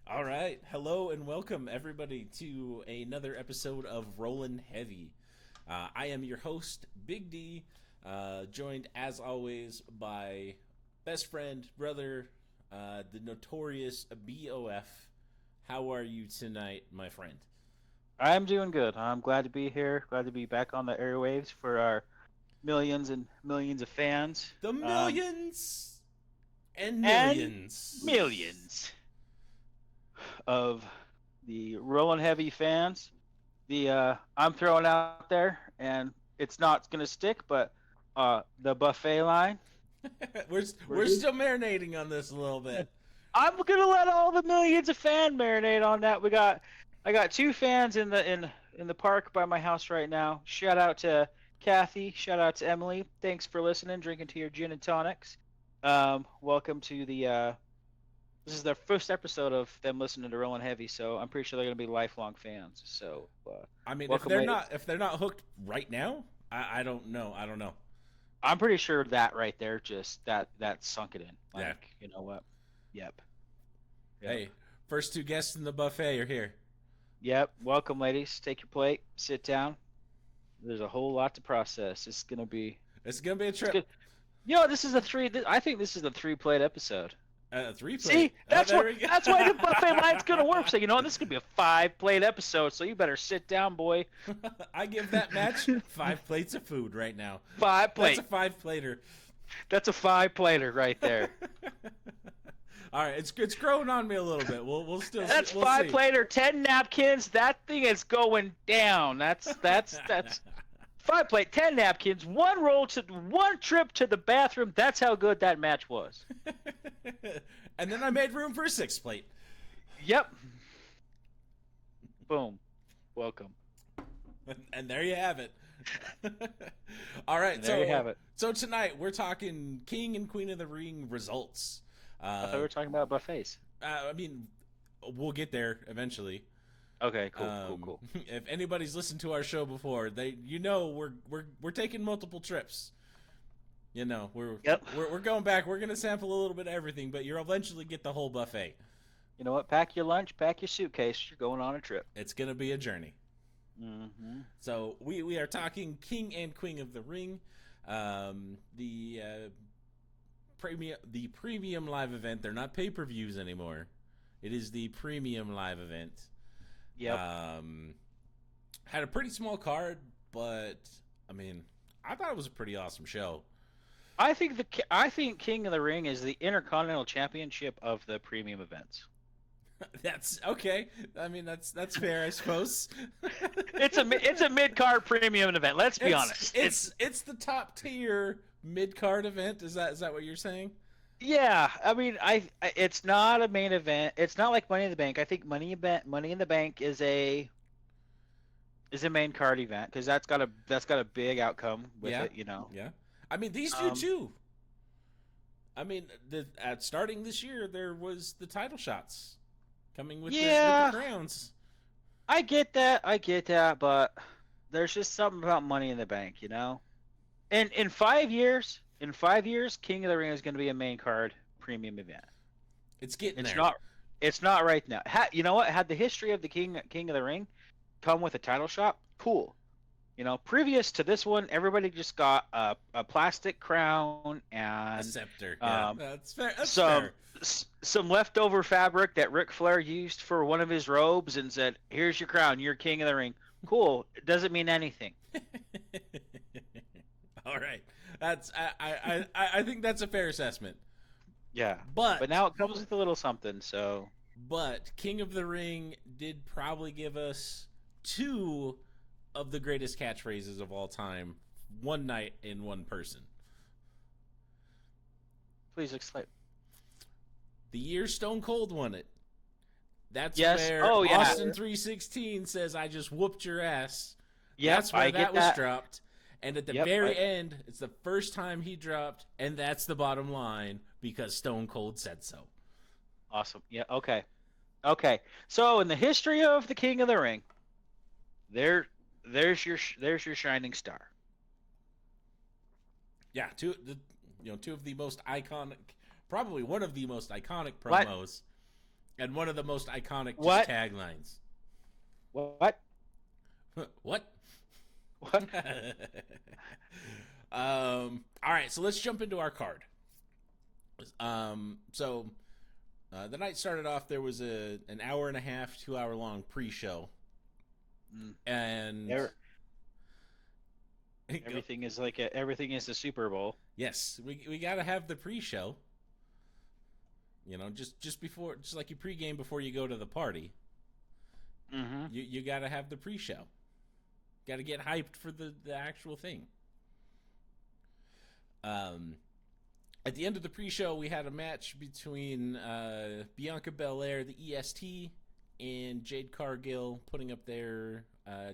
All right. Hello and welcome, everybody, to another episode of Rollin Heavy. I am your host, Big D, joined as always by best friend, brother, the notorious BOF. How are you tonight, my friend? I'm doing good. I'm glad to be here. Glad to be back on the airwaves for our millions and millions of fans. The millions and And millions. millions of the Rollin Heavy fans. The I'm throwing out there, and it's not gonna stick, but the buffet line. we're We're, we're still marinating on this a little bit. I'm gonna let all the millions of fan marinate on that. I got two fans in the park by my house right now. Shout out to Kathy. Shout out to Emily. Thanks for listening, drinking to your gin and tonics. Welcome to the. This is their first episode of them listening to Rollin' Heavy, so I'm pretty sure they're gonna be lifelong fans. So, I mean, if welcome, they're ladies. not if they're not hooked right now, I don't know. I don't know. I'm pretty sure that right there just that sunk it in. Yeah. Like, you know what? Yep. Yep. Hey, first two guests in the buffet are here. Yep. Welcome, ladies. Take your plate. Sit down. There's a whole lot to process. It's gonna be. It's gonna be a It's trip. good. You know, this is a three. I think this is the three-plate episode. Three plate. See, Oh, that's there what. we go. That's why the buffet line's gonna work. So you know, this is gonna be a five-plate episode. So you better sit down, boy. I give that match 5 plates of food right now. Five That's a plate. 5 plater. That's a five-plater right there. All right, it's growing on me a little bit. We'll still That's we'll five see. plater, 10 napkins. That thing is going down. That's five plate, 10 napkins, one trip to the bathroom. That's how good that match was. And then I made room for a 6 plate. Yep. Boom. Welcome. And there you have it. All right, There you have it. So tonight we're talking King and Queen of the Ring results. I thought we were talking about buffets. I mean, we'll get there eventually. Okay, cool. If anybody's listened to our show before, we're taking multiple trips. You know, we're going back. We're gonna sample a little bit of everything, but you'll eventually get the whole buffet. You know what? Pack your lunch, pack your suitcase. You're going on a trip. It's gonna be a journey. Mm-hmm. So we are talking King and Queen of the Ring, the premium live event. They're not pay-per-views anymore. It is the premium live event. Yep. Had a pretty small card, but I mean, I thought it was a pretty awesome show. I think King of the Ring is the Intercontinental Championship of the premium events. That's okay. I mean, that's fair, I suppose. It's a mid card premium event. Let's be honest. It's the top tier mid card event. Is that what you're saying? Yeah. I mean, it's not a main event. It's not like Money in the Bank. I think Money in the Bank is a main card event because that's got a big outcome with Yeah. it. You know. Yeah. I mean, these two too. I mean, at starting this year, there was the title shots coming with Yeah. the crowns. I get that, but there's just something about Money in the Bank, you know. And in 5 years, King of the Ring is going to be a main card premium event. It's getting It's there. not. It's not right now. You know what? Had the history of the King of the Ring come with a title shot, cool. You know, previous to this one, everybody just got a plastic crown A and scepter. Yeah, um, that's fair. That's some fair. some leftover fabric that Ric Flair used for one of his robes and said, "Here's your crown. You're King of the Ring." Cool. It doesn't mean anything. All right. I think that's a fair assessment. Yeah. But But now it comes with a little something. So King of the Ring did probably give us two of the greatest catchphrases of all time, one night in one person. please explain. The year Stone Cold won it. That's Yes. where Oh, yeah. Austin 316 says, "I just whooped your ass." Yep, That's where I that get was that. dropped. And at the Yep, very end, it's the first time he dropped, and that's the bottom line because Stone Cold said so. Awesome. Yeah. Okay. Okay. So in the history of the King of the Ring, there's your shining star. Yeah, two of the most iconic, probably one of the most iconic promos And one of the most iconic just What? taglines. What? What? What? All right, so let's jump into our card. So the night started off. There was an hour and a half, 2 hour long pre-show, and Every, everything is everything is the Super Bowl. yes, we got to have the pre-show. You know, just before, just like you pregame before you go to the party. Mm-hmm. You got to have the pre-show. Got to get hyped for the actual thing. At the end of the pre-show, we had a match between Bianca Belair, the EST, and Jade Cargill, putting up their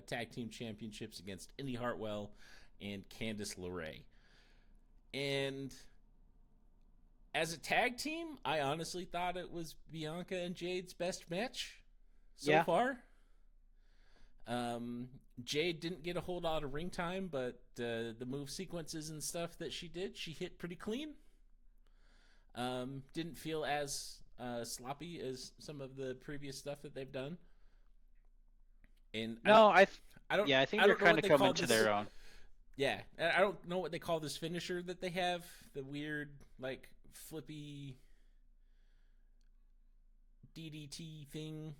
tag team championships against Indy Hartwell and Candice LeRae. And as a tag team, I honestly thought it was Bianca and Jade's best match so far. Jade didn't get a whole lot of ring time, but the move sequences and stuff that she did, she hit pretty clean. Didn't feel as sloppy as some of the previous stuff that they've done. And I don't. Yeah, I think I they're don't know kind what of they coming call to this. their own. Yeah, I don't know what they call this finisher that they have. The weird, like, flippy DDT thing.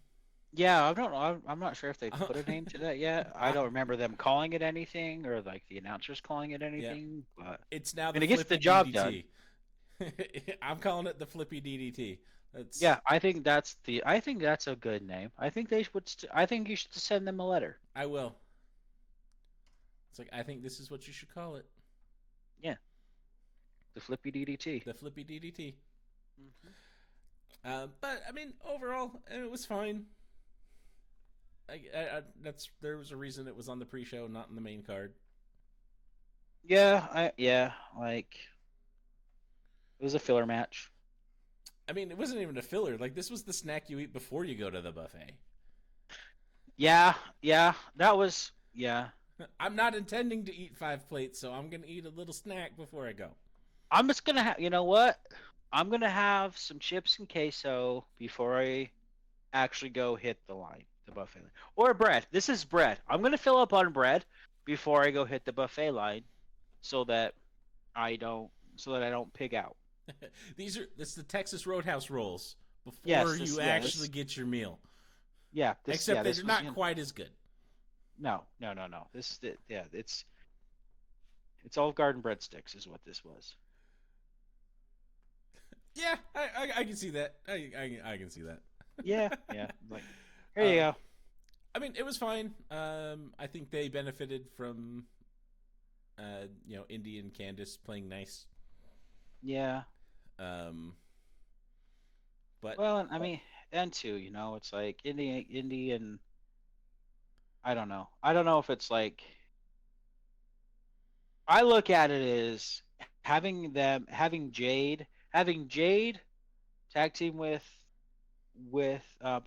Yeah, I don't know. I'm not sure if they put a name to that yet. I don't remember them calling it anything, or like the announcers calling it anything. Yeah. But it's now the and it gets flippy the job DDT. done. I'm calling it the flippy DDT. That's Yeah, I think that's a good name. I think they would. I think you should send them a letter. I will. It's like, I think this is what you should call it. Yeah, the flippy DDT. The flippy DDT. Mm-hmm. But I mean, overall, it was fine. There was a reason it was on the pre-show, not in the main card. Yeah, like it was a filler match. I mean, it wasn't even a filler. Like, this was the snack you eat before you go to the buffet. Yeah, that was I'm not intending to eat 5 plates, so I'm gonna eat a little snack before I go. I'm just gonna have. You know what? I'm gonna have some chips and queso before I actually go hit the line, the buffet line, or bread. This is bread. I'm gonna fill up on bread before I go hit the buffet line, so that I don't pig out. This the Texas Roadhouse rolls before you actually get your meal. Yeah, except they're not quite as good. No. This is it. Yeah, it's Olive Garden breadsticks is what this was. Yeah, I can see that. I can see that. Yeah. Like, here you go. I mean, it was fine. I think they benefited from, Indy and Candice playing nice. Yeah. But I mean, and too, it's like Indy and I don't know. I don't know if it's like I look at it as having Jade tag team with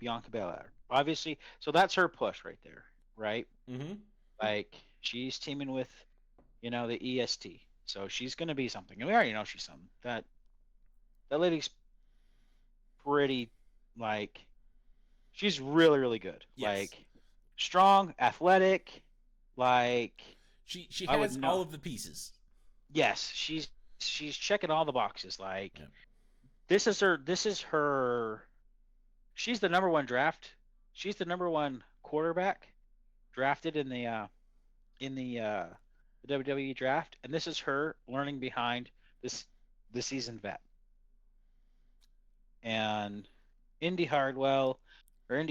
Bianca Belair. Obviously, so that's her push right there, right? Mm-hmm. Like she's teaming with, the EST, so she's gonna be something, and we already know she's something. That lady's pretty, like, she's really, really good. Yes. Like strong, athletic, like she has all of the pieces. Yes, she's checking all the boxes. Like, yeah. This is her. She's the number one draft. She's the number one quarterback drafted in the WWE draft, and this is her learning behind the seasoned vet. And Indy Hartwell and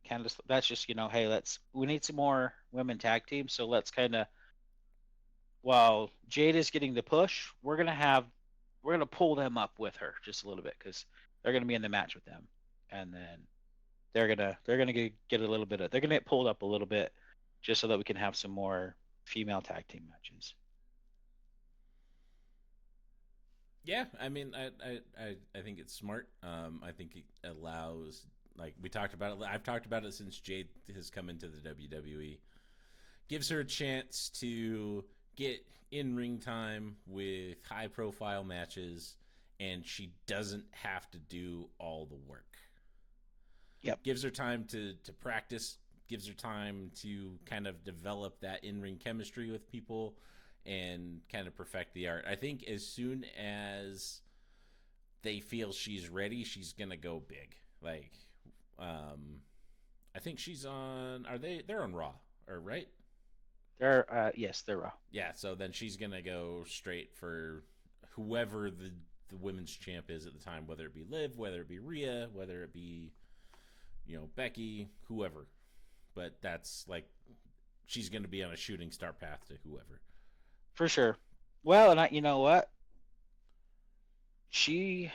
Candice. That's just hey, we need some more women tag teams, so let's kind of, while Jade is getting the push, we're gonna pull them up with her just a little bit because they're gonna be in the match with them, and then they're gonna get a little bit of, they're gonna get pulled up a little bit just so that we can have some more female tag team matches. Yeah, I mean, I think it's smart. I think it allows, like we talked about it. I've talked about it since Jade has come into the WWE. Gives her a chance to get in ring time with high profile matches and she doesn't have to do all the work. Yep. Gives her time to practice, gives her time to kind of develop that in-ring chemistry with people and kind of perfect the art. I think as soon as they feel she's ready, she's going to go big. Like, I think she's on, they're on Raw, or right? Yes, they're Raw. Yeah, so then she's going to go straight for whoever the women's champ is at the time, whether it be Liv, whether it be Rhea, whether it be, Becky, whoever. But that's like, she's going to be on a shooting star path to whoever. For sure. Well, and you know what? She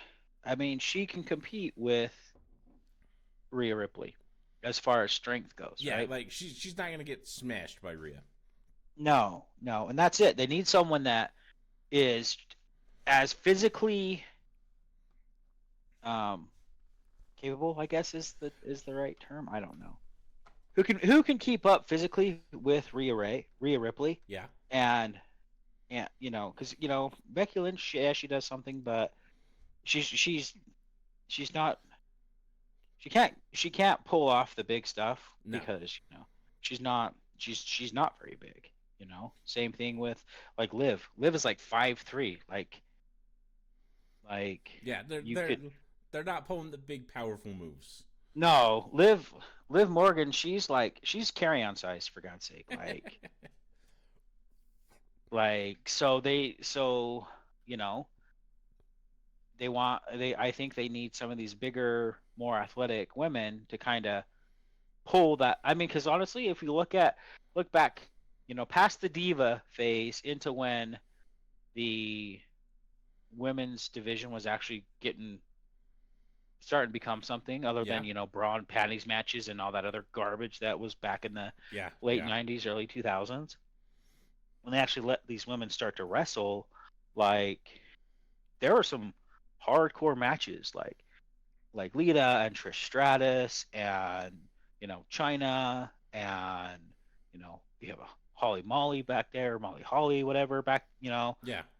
can compete with Rhea Ripley as far as strength goes, Yeah, right? like she's not going to get smashed by Rhea. No, no, and that's it. They need someone that is as physically um, capable, I guess is the right term. I don't know. Who can keep up physically with Rhea Ripley, Yeah. and because Becky Lynch, yeah, she does something, but she's not she can't pull off the big stuff No. because she's not very big. Same thing with like Liv. Liv is like 5'3". Like Yeah, you could they're not pulling the big powerful moves. no Liv Morgan. She's carry-on size for God's sake. So you know I think they need some of these bigger, more athletic women to kind of pull that. I mean, because honestly, if you look back, past the diva phase into when the women's division was actually starting to become something other Yeah. than bra and panties matches and all that other garbage that was back in the Yeah. late Yeah. 90s, early 2000s, when they actually let these women start to wrestle. Like, there were some hardcore matches, like Lita and Trish Stratus and China, and you have a Holly Molly back there, Molly Holly, whatever back, Yeah.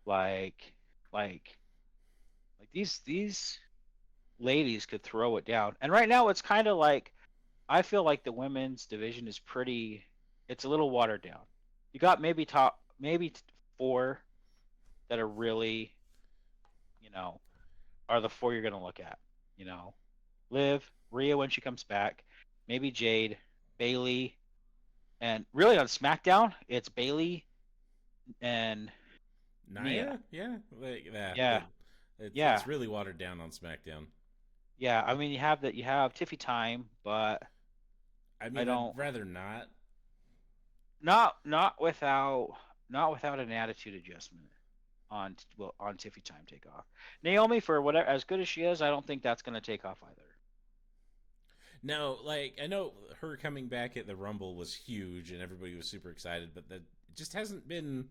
like like these ladies could throw it down. And right now it's kind of like, I feel like the women's division is it's a little watered down. You got maybe four that are really, are the four you're going to look at. Liv, Rhea when she comes back, maybe Jade, Bailey, and really on SmackDown, it's Bailey and Nia. Nia? Yeah. Like that. Yeah, But yeah, it's really watered down on SmackDown. yeah. I mean, you have Tiffy Time, but I I mean, I'd don't rather not. not without an attitude adjustment on Tiffy Time takeoff. Naomi, for whatever, as good as she is, I don't think that's going to take off either. No, like I know her coming back at the Rumble was huge and everybody was super excited, but that just hasn't been.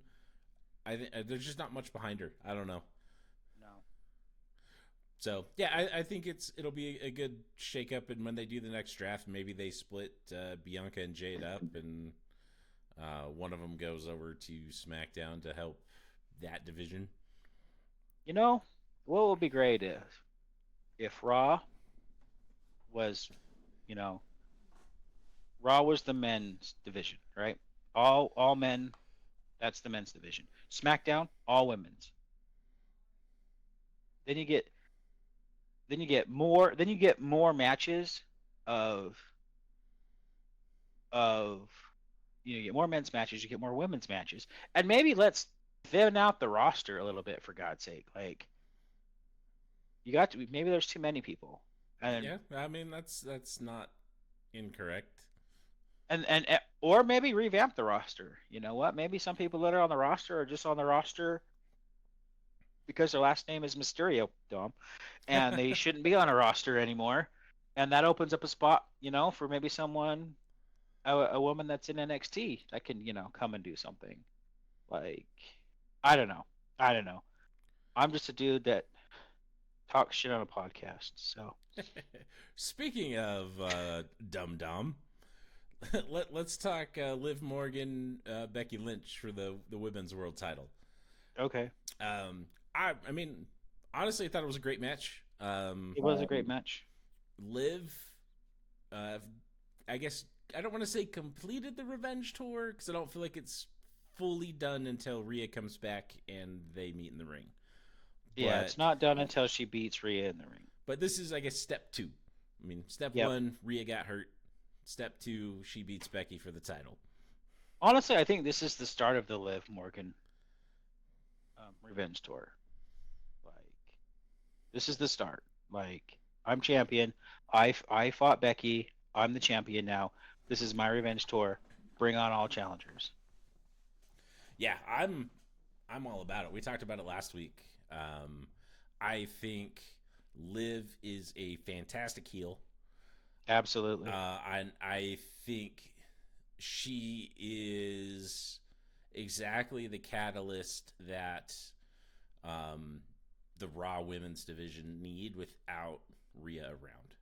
I think there's just not much behind her. I don't know. No. So yeah, I think it'll be a good shakeup, and when they do the next draft, maybe they split Bianca and Jade up, and one of them goes over to SmackDown to help that division. What would be great is if was, you know, Raw was the men's division, right? All men, that's the men's division. SmackDown, all women's. Then you get more matches of of you get more men's matches, you get more women's matches. And maybe let's thin out the roster a little bit, for God's sake. Like, maybe there's too many people. And Yeah, I mean that's not incorrect. or maybe revamp the roster. You know what? Maybe some people that are on the roster are just on the roster because their last name is Mysterio, Dom, and they shouldn't be on a roster anymore. And that opens up a spot, for maybe someone, a woman that's in NXT that can, come and do something. Like, I don't know. I don't know. I'm just a dude that talks shit on a podcast. So, Speaking of Dum Dum, let's talk Liv Morgan, Becky Lynch for the women's world title. okay. I mean, honestly, I thought it was a great match. It was a great match. Liv, uh, I guess I don't want to say completed the revenge tour because I don't feel like it's fully done until Rhea comes back and they meet in the ring. Yeah, But it's not done until she beats Rhea in the ring. this is, I guess, step 2. I mean, step Yep. 1, Rhea got hurt. Step 2, she beats Becky for the title. Honestly, I think this is the start of the Liv Morgan revenge tour. Like, this is the start. Like, I'm champion. I fought Becky. I'm the champion now. This is my revenge tour. Bring on all challengers. Yeah, I'm all about it. We talked about it last week. I think Liv is a fantastic heel. Absolutely. And I think she is exactly the catalyst that the Raw Women's Division need without Rhea around.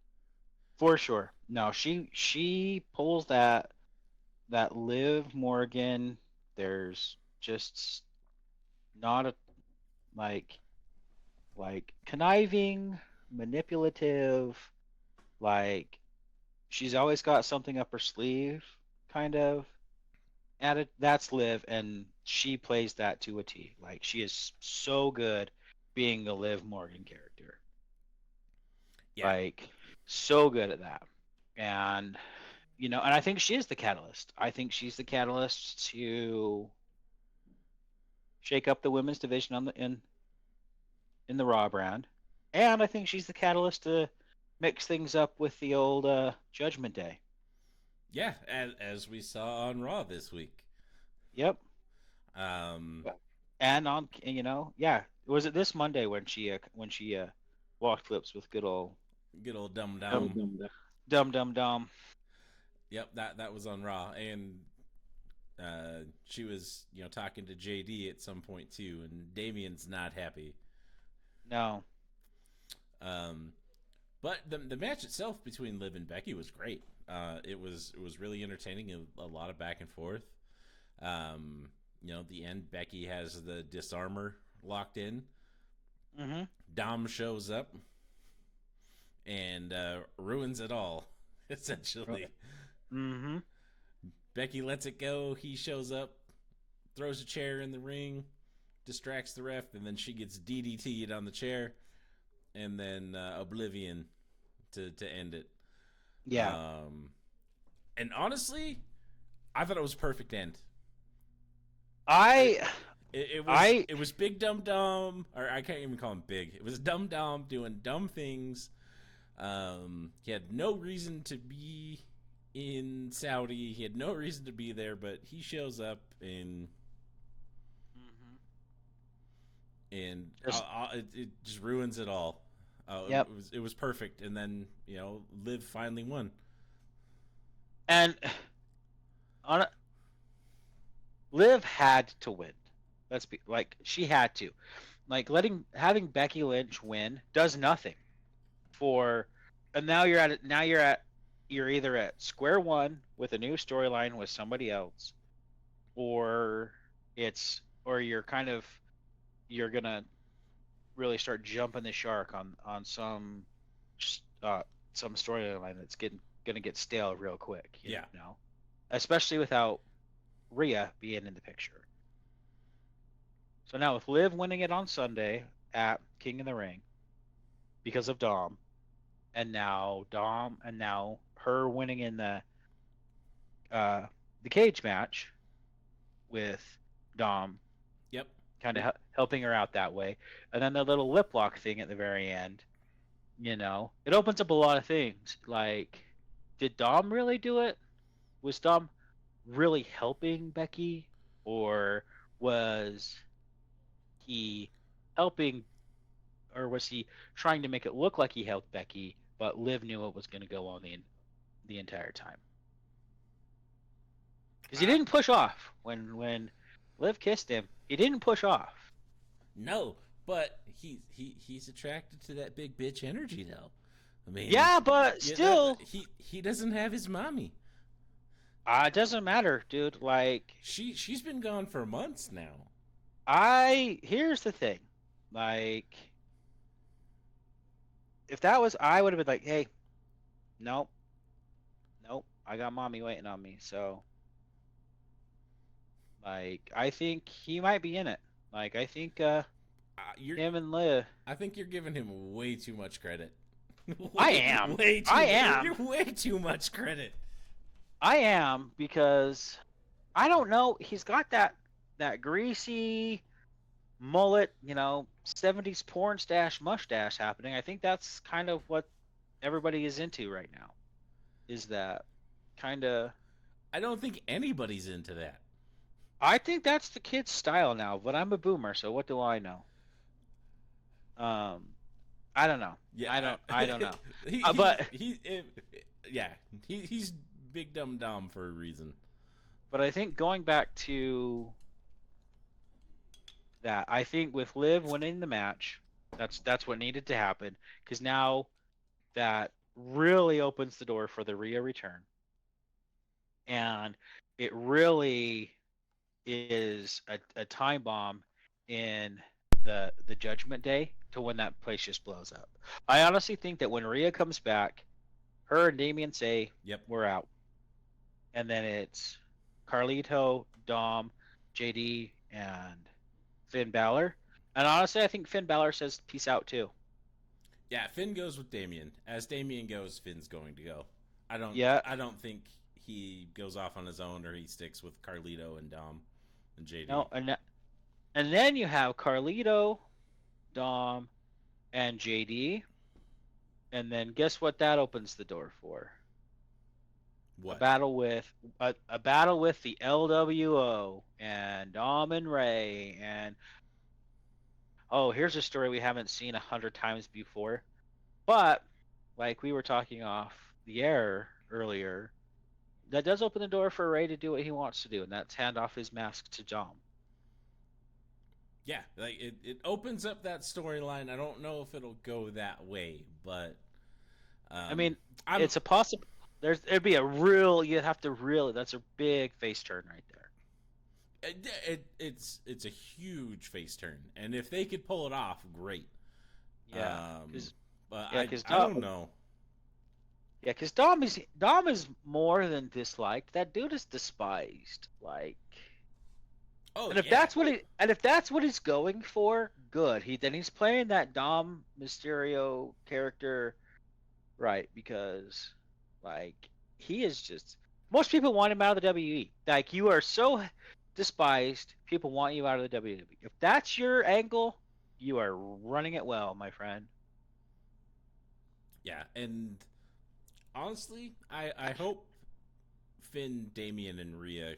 For sure. No, she pulls that Liv Morgan. There's just not a like conniving, manipulative, like she's always got something up her sleeve, kind of. Added that's Liv, and she plays that to a T. Like she is so good being the Liv Morgan character. Yeah, Like so good at that. And and I think she is the catalyst. I think she's the catalyst to shake up the women's division on the in the Raw brand. And I think she's the catalyst to mix things up with the old Judgment Day. yeah, as we saw on Raw this week. Yep. Um, And on yeah, was it this Monday when she walked lips with good old Dum Dum Dum. Dum Dum Dum. Yep, that was on Raw, and she was talking to JD at some point too, and Damien's not happy. No. Um, but the match itself between Liv and Becky was great. It was really entertaining, a lot of back and forth. The end, Becky has the disarmor locked in. Mm-hmm. Dom shows up and ruins it all, essentially. Mm-hmm. Becky lets it go. He shows up, throws a chair in the ring, distracts the ref, and then she gets DDT'd on the chair, and then Oblivion to end it. Yeah. And honestly, I thought it was a perfect end. I It was Big Dum Dum, or I can't even call him Big. It was Dum Dum doing dumb things. He had no reason to be in Saudi. He had no reason to be there, but he shows up and it just ruins it all. Yep. It was perfect, and then Liv finally won. And on Liv had to win. Let's be like she had to. Like having Becky Lynch win does nothing for, and now you're either at square one with a new storyline with somebody else, or you're gonna really start jumping the shark on some storyline that's gonna get stale real quick. You know? Especially without Rhea being in the picture. So now with Liv winning it on Sunday at King of the Ring because of Dom, and now her winning in the cage match with Dom. Yep. Kind of helping her out that way, and then the little lip lock thing at the very end. It opens up a lot of things. Like, did Dom really do it? Was Dom really helping Becky, or was he helping, or was he trying to make it look like he helped Becky, but Liv knew it was going to go on the entire time? Because he didn't push off when Liv kissed him. He didn't push off. No, but he's attracted to that big bitch energy, though. I mean, yeah, but still, he doesn't have his mommy. It doesn't matter, dude. Like she's been gone for months now. Here's the thing, like if that was, I would have been like, hey, nope, nope, I got mommy waiting on me. So, like, I think he might be in it. Like, I think You're. him and Liv. I think you're giving him way too much credit. I way, am. way too. I am. You're way too much credit. I am because I don't know. He's got that greasy mullet, 70s porn stash mustache happening. I think that's kind of what everybody is into right now. Is that kind of? I don't think anybody's into that. I think that's the kid's style now. But I'm a boomer, so what do I know? I don't know. Yeah, I don't know. he, But yeah, he's big dumb Dom for a reason. but I think going back to that, I think with Liv winning the match, that's what needed to happen because now that really opens the door for the Rhea return, and it really is a time bomb in the Judgment Day to when that place just blows up. I honestly think that when Rhea comes back, her and Damian say, Yep. we're out. And then it's Carlito, Dom, JD, and Finn Balor. And honestly, I think Finn Balor says peace out too. Yeah, Finn goes with Damien. As Damien goes, Finn's going to go. Yeah. I don't think he goes off on his own or he sticks with Carlito and Dom and JD. No, and then you have Carlito, Dom, and JD. And then guess what that opens the door for? What? A battle with the LWO and Dom and Ray and here's a story we haven't seen 100 times before. But like we were talking off the air earlier, that does open the door for Ray to do what he wants to do, and that's hand off his mask to Dom. Yeah, like it opens up that storyline. I don't know if it'll go that way, but I mean, it's a possible. It'd be you'd have to really. That's a big face turn right there. It's a huge face turn, and if they could pull it off, great. Yeah, but yeah, I don't know. Yeah, because Dom is more than disliked. That dude is despised. Like, Oh, and if yeah. that's what he's going for, good. He's playing that Dom Mysterio character, right? Because, like, he is just. Most people want him out of the WWE. Like, you are so despised, people want you out of the WWE. If that's your angle, you are running it well, my friend. Yeah, and honestly, I hope Finn, Damien, and Rhea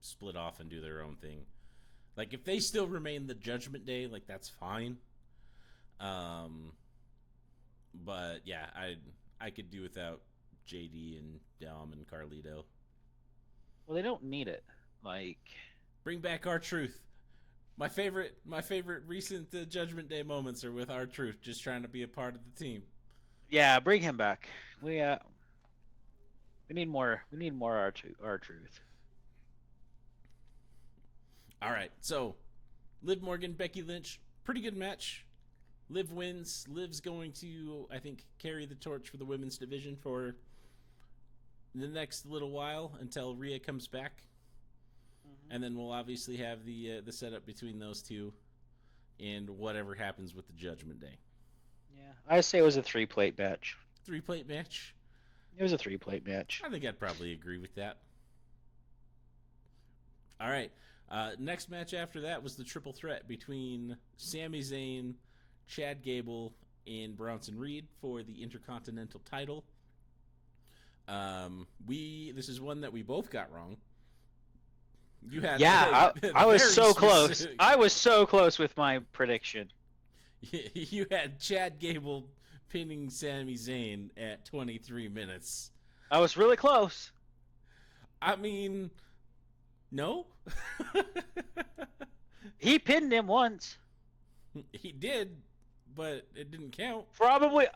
split off and do their own thing. Like, if they still remain the Judgment Day, like, that's fine. But yeah, I could do without JD and Dom and Carlito. Well, they don't need it. Like, bring back R-Truth. My favorite recent Judgment Day moments are with R-Truth, just trying to be a part of the team. Yeah, bring him back. We need more. We need more R-Truth. All right, so Liv Morgan, Becky Lynch, pretty good match. Liv wins. Liv's going to, I think, carry the torch for the women's division for the next little while until Rhea comes back. And then we'll obviously have the setup between those two and whatever happens with the Judgment Day. Yeah, I say it was a 3-plate match. 3-plate match? It was a 3-plate match. I think I'd probably agree with that. All right. Next match after that was the triple threat between Sami Zayn, Chad Gable, and Bronson Reed for the Intercontinental title. This is one that we both got wrong. You had I was so close. I was so close with my prediction. You had Chad Gable pinning Sami Zayn at 23 minutes. I was really close. I mean, no. He pinned him once. He did, but it didn't count.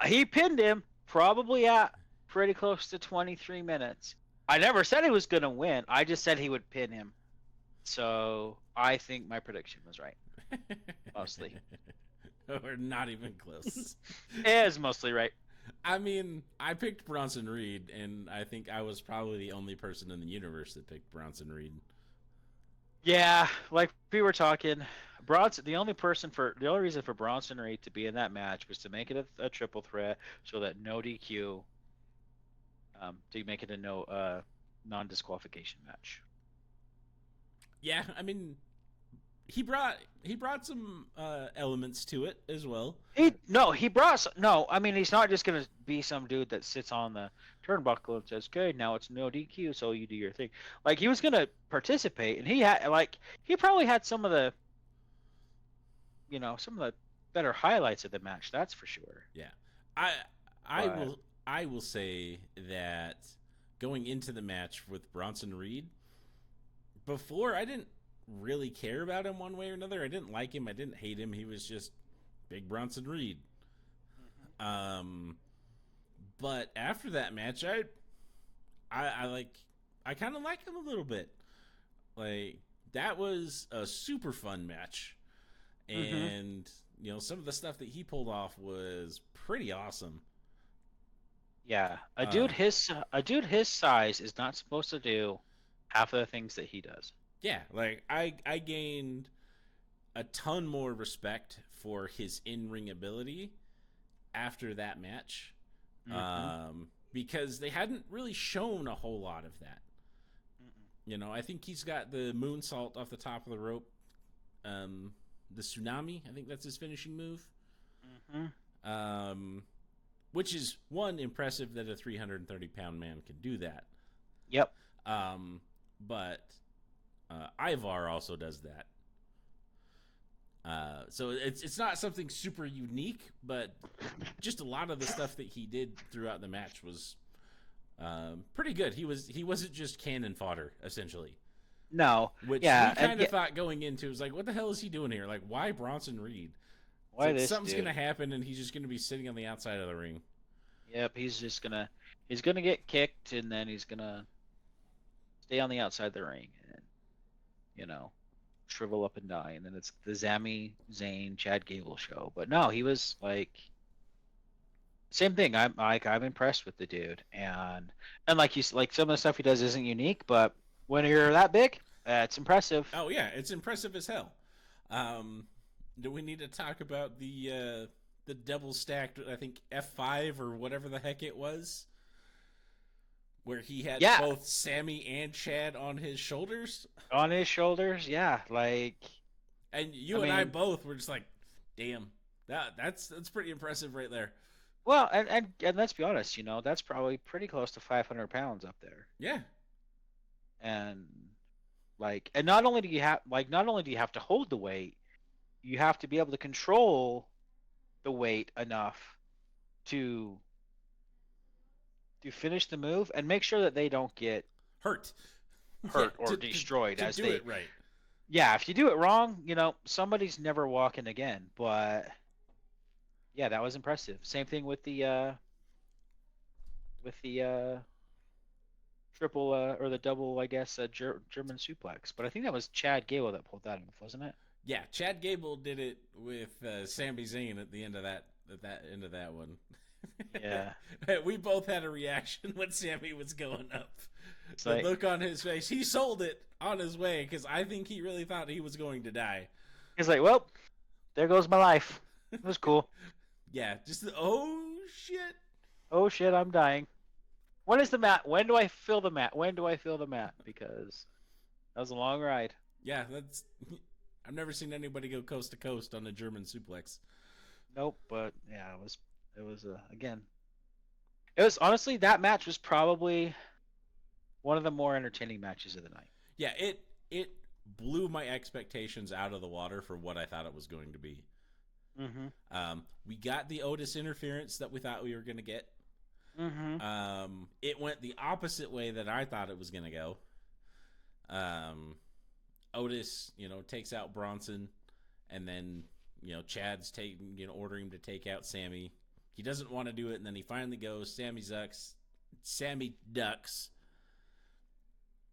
He pinned him probably at pretty close to 23 minutes. I never said he was going to win. I just said he would pin him. So I think my prediction was right. Mostly. Or not even close. It is mostly right. I mean, I picked Bronson Reed, and I think I was probably the only person in the universe that picked Bronson Reed. Yeah, like we were talking, Bronson. The only reason for Bronson Reed to be in that match was to make it a triple threat, so that no DQ, to make it a no non-disqualification match. Yeah, I mean, he brought some elements to it as well. He brought no. I mean, he's not just gonna be some dude that sits on the turnbuckle and says, "Okay, now it's no DQ, so you do your thing." Like he was gonna participate, and he probably had some of the better highlights of the match. That's for sure. Yeah, I But I will say that going into the match with Bronson Reed, before I didn't really care about him one way or another. I didn't like him. I didn't hate him. He was just big Bronson Reed. Um, but after that match, I kind of like him a little bit. Like that was a super fun match, and some of the stuff that he pulled off was pretty awesome. yeah, Uh, a dude his size is not supposed to do half of the things that he does. yeah, like I gained a ton more respect for his in ring ability after that match, Mm-hmm. because they hadn't really shown a whole lot of that. I think he's got the moonsault off the top of the rope, the tsunami. I think that's his finishing move. Mm-hmm. Which is one impressive that a 330-pound man can do that. Yep. But Ivar also does that. So it's not something super unique, but just a lot of the stuff that he did throughout the match was pretty good. He wasn't just cannon fodder essentially, No. which Yeah. we And kind of thought going into. It was like, what the hell is he doing here? Like, why Bronson Reed? It's why like this something's dude? gonna happen, and he's just gonna be sitting on the outside of the ring. Yep. He's gonna get kicked, and then he's gonna stay on the outside of the ring, and you know, shrivel up and die, and then it's the Sami Zayn Chad Gable show. But no, he was like same thing. I'm impressed with the dude, and like some of the stuff he does isn't unique, but when you're that big, it's impressive. Oh yeah, it's impressive as hell. Um, do we need to talk about the double stacked? I think F5 or whatever the heck it was, where he had Yeah, both Sammy and Chad on his shoulders, on his shoulders. Yeah, and I you and I mean, both were just like, "Damn, that's pretty impressive right there." well, and let's be honest, that's probably pretty close to 500 pounds up there, Yeah, and and not only do you have to hold the weight, you have to be able to control the weight enough to finish the move and make sure that they don't get hurt. Yeah, hurt or destroyed to as do they. it right. Yeah, if you do it wrong, somebody's never walking again. But yeah, that was impressive. Same thing with the triple or the double, I guess, German suplex. But I think that was Chad Gable that pulled that off, wasn't it? Yeah, Chad Gable did it with Sami Zayn at the end of that end of that one. Yeah. We both had a reaction when Sammy was going up. It's The like look on his face, he sold it on his way because I think he really thought he was going to die. he's like, well, there goes my life. It was cool. Yeah, oh shit. Oh shit, I'm dying. When is the mat? When do I feel the mat? When do I feel the mat? Because that was a long ride. Yeah, that's. I've never seen anybody go coast to coast on a German suplex. Nope, but yeah, it was again. It was honestly that match was probably one of the more entertaining matches of the night. Yeah, it blew my expectations out of the water for what I thought it was going to be. Mm-hmm. We got the Otis interference that we thought we were going to get. Mm-hmm. It went the opposite way that I thought it was going to go. Otis, takes out Bronson, and then Chad's ordering him to take out Sammy. He doesn't want to do it, and then he finally goes. Sammy ducks.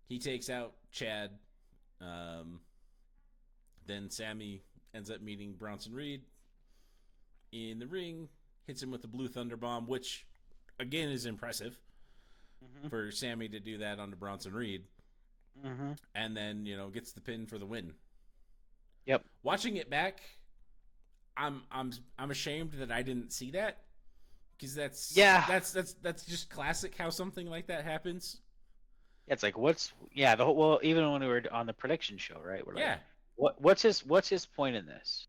He takes out Chad. Then Sammy ends up meeting Bronson Reed. in the ring, hits him with the Blue Thunder Bomb, which again is impressive for Sammy to do that onto Bronson Reed. And then, gets the pin for the win. Yep. Watching it back, I'm ashamed that I didn't see that, because that's just classic how something like that happens. It's like, the whole, well, even when we were on the prediction show, right? We're like, what's his point in this?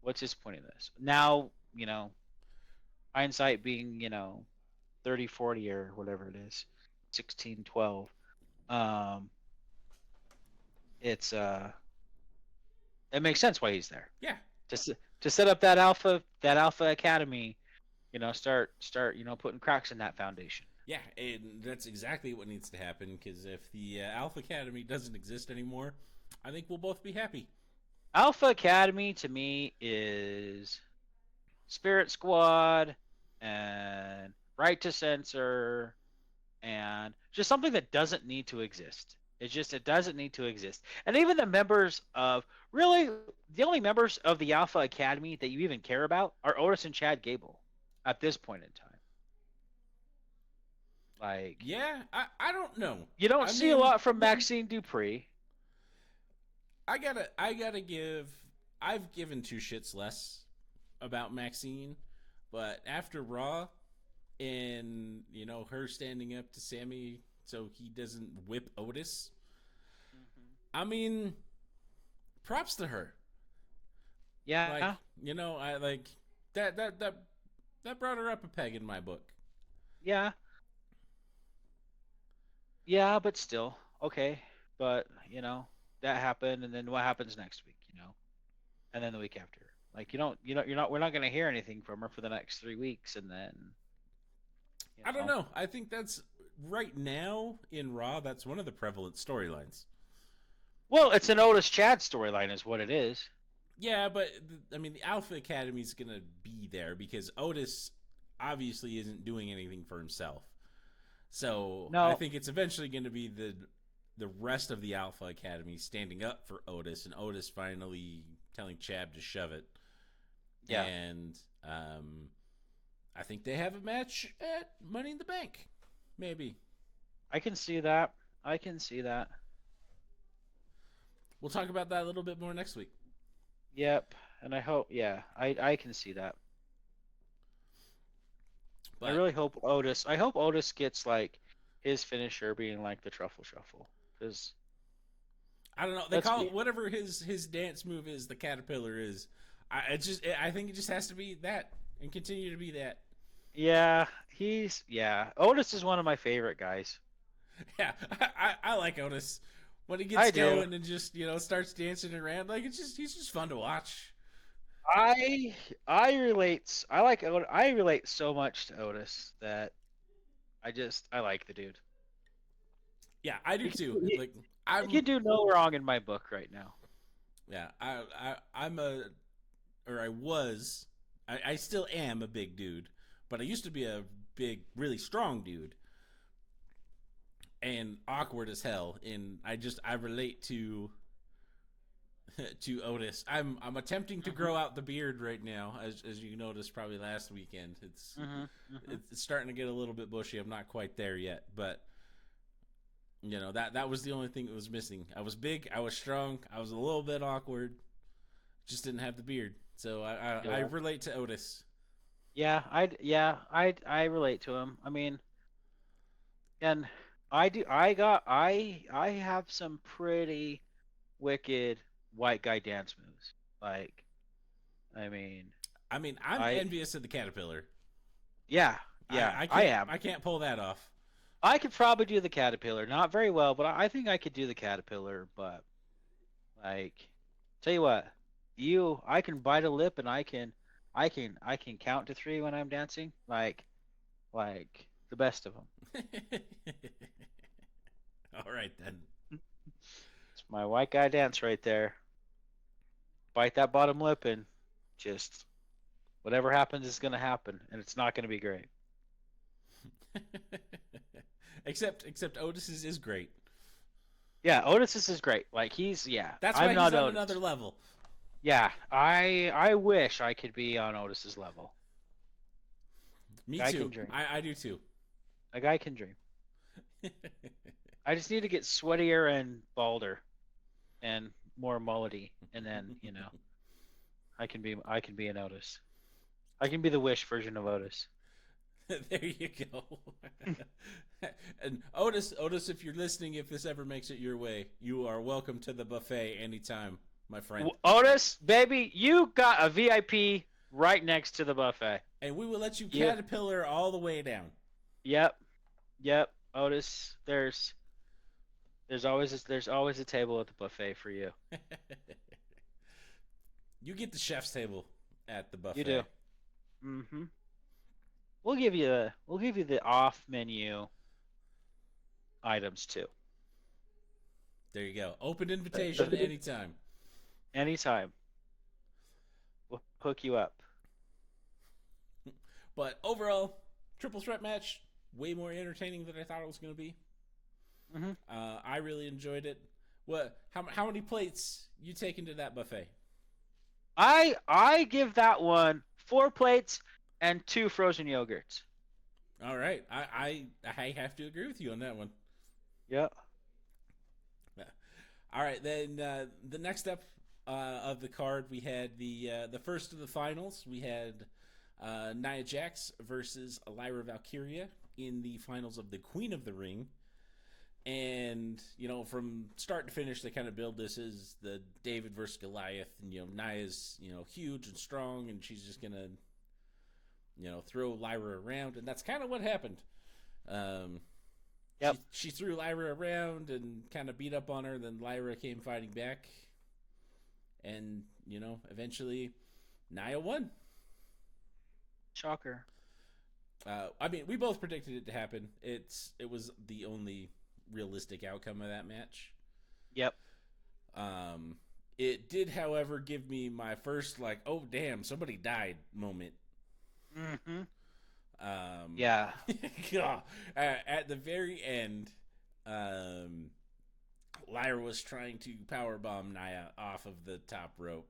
What's his point in this? Now, hindsight being, 30, 40 or whatever it is, 16, 12. It's it makes sense why he's there. Yeah. To set up that alpha academy, start putting cracks in that foundation. Yeah, and that's exactly what needs to happen, because if the Alpha Academy doesn't exist anymore, I think we'll both be happy. Alpha Academy to me is Spirit Squad and Right to Censor and just something that doesn't need to exist. It doesn't need to exist. And even the members of, really, the only members of the Alpha Academy that you even care about are Otis and Chad Gable at this point in time. Like, yeah, I don't know. You don't see a lot from Maxine Dupree. I've given two shits less about Maxine, but after Raw and, her standing up to Sammy so he doesn't whip Otis, I mean, props to her. Yeah. I like that brought her up a peg in my book. Yeah. Yeah, but still, okay. But, that happened, and then what happens next week, and then the week after. Like, we're not going to hear anything from her for the next 3 weeks, and then. I don't know. I think that's right now in Raw. That's one of the prevalent storylines. Well, it's an Otis Chad storyline, is what it is. Yeah, but the Alpha Academy is going to be there because Otis obviously isn't doing anything for himself. So no. I think it's eventually going to be the rest of the Alpha Academy standing up for Otis, and Otis finally telling Chad to shove it. Yeah. And I think they have a match at Money in the Bank. Maybe. I can see that. We'll talk about that a little bit more next week. Yep. And I hope, I can see that. But I really hope Otis gets like his finisher being like the truffle shuffle, because I don't know, they call it whatever his dance move is, the caterpillar is. I think it just has to be that and continue to be that. Yeah, Otis is one of my favorite guys. Yeah, I like Otis when he gets going and just starts dancing around. Like he's just fun to watch. I relate so much to Otis that I like the dude. Yeah, I do too. I can do no wrong in my book right now. Yeah, I still am a big dude, but I used to be a big, really strong dude, and awkward as hell. And I relate to Otis. I'm attempting to grow out the beard right now, as you noticed probably last weekend. It's starting to get a little bit bushy. I'm not quite there yet, but that was the only thing that was missing. I was big, I was strong, I was a little bit awkward, just didn't have the beard. So I relate to Otis. Yeah, I relate to him. I mean, and I have some pretty wicked white guy dance moves. Like, I'm envious of the caterpillar. Yeah, I am. I can't pull that off. I could probably do the caterpillar, not very well, but I think I could do the caterpillar. But tell you what, I can bite a lip and I can count to 3 when I'm dancing, like the best of them. All right then. It's my white guy dance right there. Bite that bottom lip and just whatever happens is going to happen, and it's not going to be great. Except Otis's is great. Yeah, Otis's is great. Like that's why he's on another level. Yeah, I wish I could be on Otis's level. Me Guy can too. dream. I do too. A guy can dream. I just need to get sweatier and balder and more mullety, and then I can be an Otis. I can be the Wish version of Otis. There you go. And Otis, if you're listening, if this ever makes it your way, you are welcome to the buffet anytime, my friend. Otis, baby, you got a VIP right next to the buffet. And we will let you Yeah. caterpillar all the way down. Yep. Yep. Otis, there's always a table at the buffet for you. You get the chef's table at the You do. buffet. Mm-hmm. We'll give you the off menu items too. There you go. Open invitation anytime. Anytime. We'll hook you up. But overall, triple threat match, way more entertaining than I thought it was going to be. Mm-hmm. I really enjoyed it. What? How many plates you take into that buffet? I give that one 4 plates and 2 frozen yogurts. All right, I have to agree with you on that one. Yep. All right, then the next up of the card, we had the first of the finals. We had Nia Jax versus Lyra Valkyria in the finals of the Queen of the Ring. And from start to finish, they kind of build this as the David versus Goliath, and Nia's huge and strong, and she's just gonna throw Lyra around, and that's kind of what happened. Yep. She threw Lyra around and kind of beat up on her. Then Lyra came fighting back, and eventually Nia won. Shocker. I mean, we both predicted it to happen. It was the only realistic outcome of that match. Yep. It did, however, give me my first oh damn, somebody died moment. Mm-hmm. Yeah. At the very end, Lyra was trying to powerbomb Nia off of the top rope.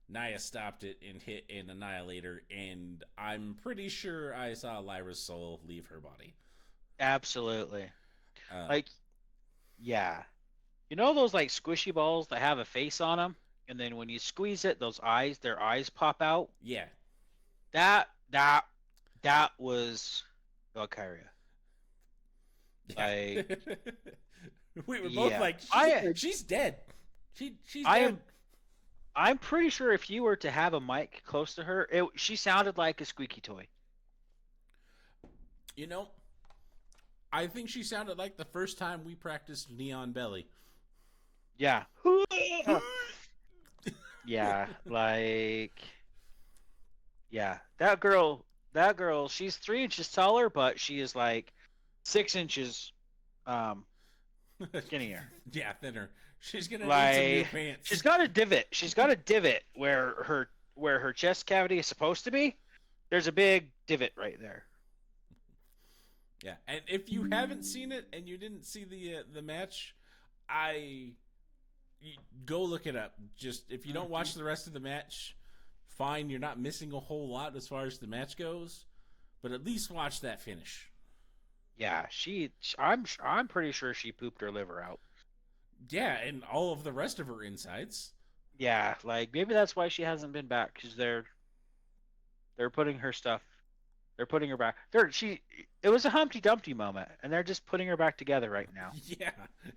Nia stopped it and hit an annihilator, and I'm pretty sure I saw Lyra's soul leave her body. Absolutely. Uh, Yeah. You know those squishy balls that have a face on them, and then when you squeeze it, their eyes pop out. yeah. That was Valkyria. Yeah. We were both yeah. she's dead. She's I dead. am. I'm pretty sure if you were to have a mic close to her, she sounded like a squeaky toy. I think she sounded like the first time we practiced Neon Belly. Yeah. Yeah, yeah. That girl, she's 3 inches taller, but she is 6 inches skinnier. Yeah, thinner. She's gonna need some new pants. She's got a divot. She's got a divot where her chest cavity is supposed to be. There's a big divot right there. Yeah, and if you haven't seen it and you didn't see the match, go look it up. Just if you don't watch the rest of the match, fine. You're not missing a whole lot as far as the match goes, but at least watch that finish. Yeah, I'm pretty sure she pooped her liver out. Yeah, and all of the rest of her insides. Yeah, maybe that's why she hasn't been back, because they're putting her stuff. They're putting her back. It was a Humpty Dumpty moment, and they're just putting her back together right now. Yeah,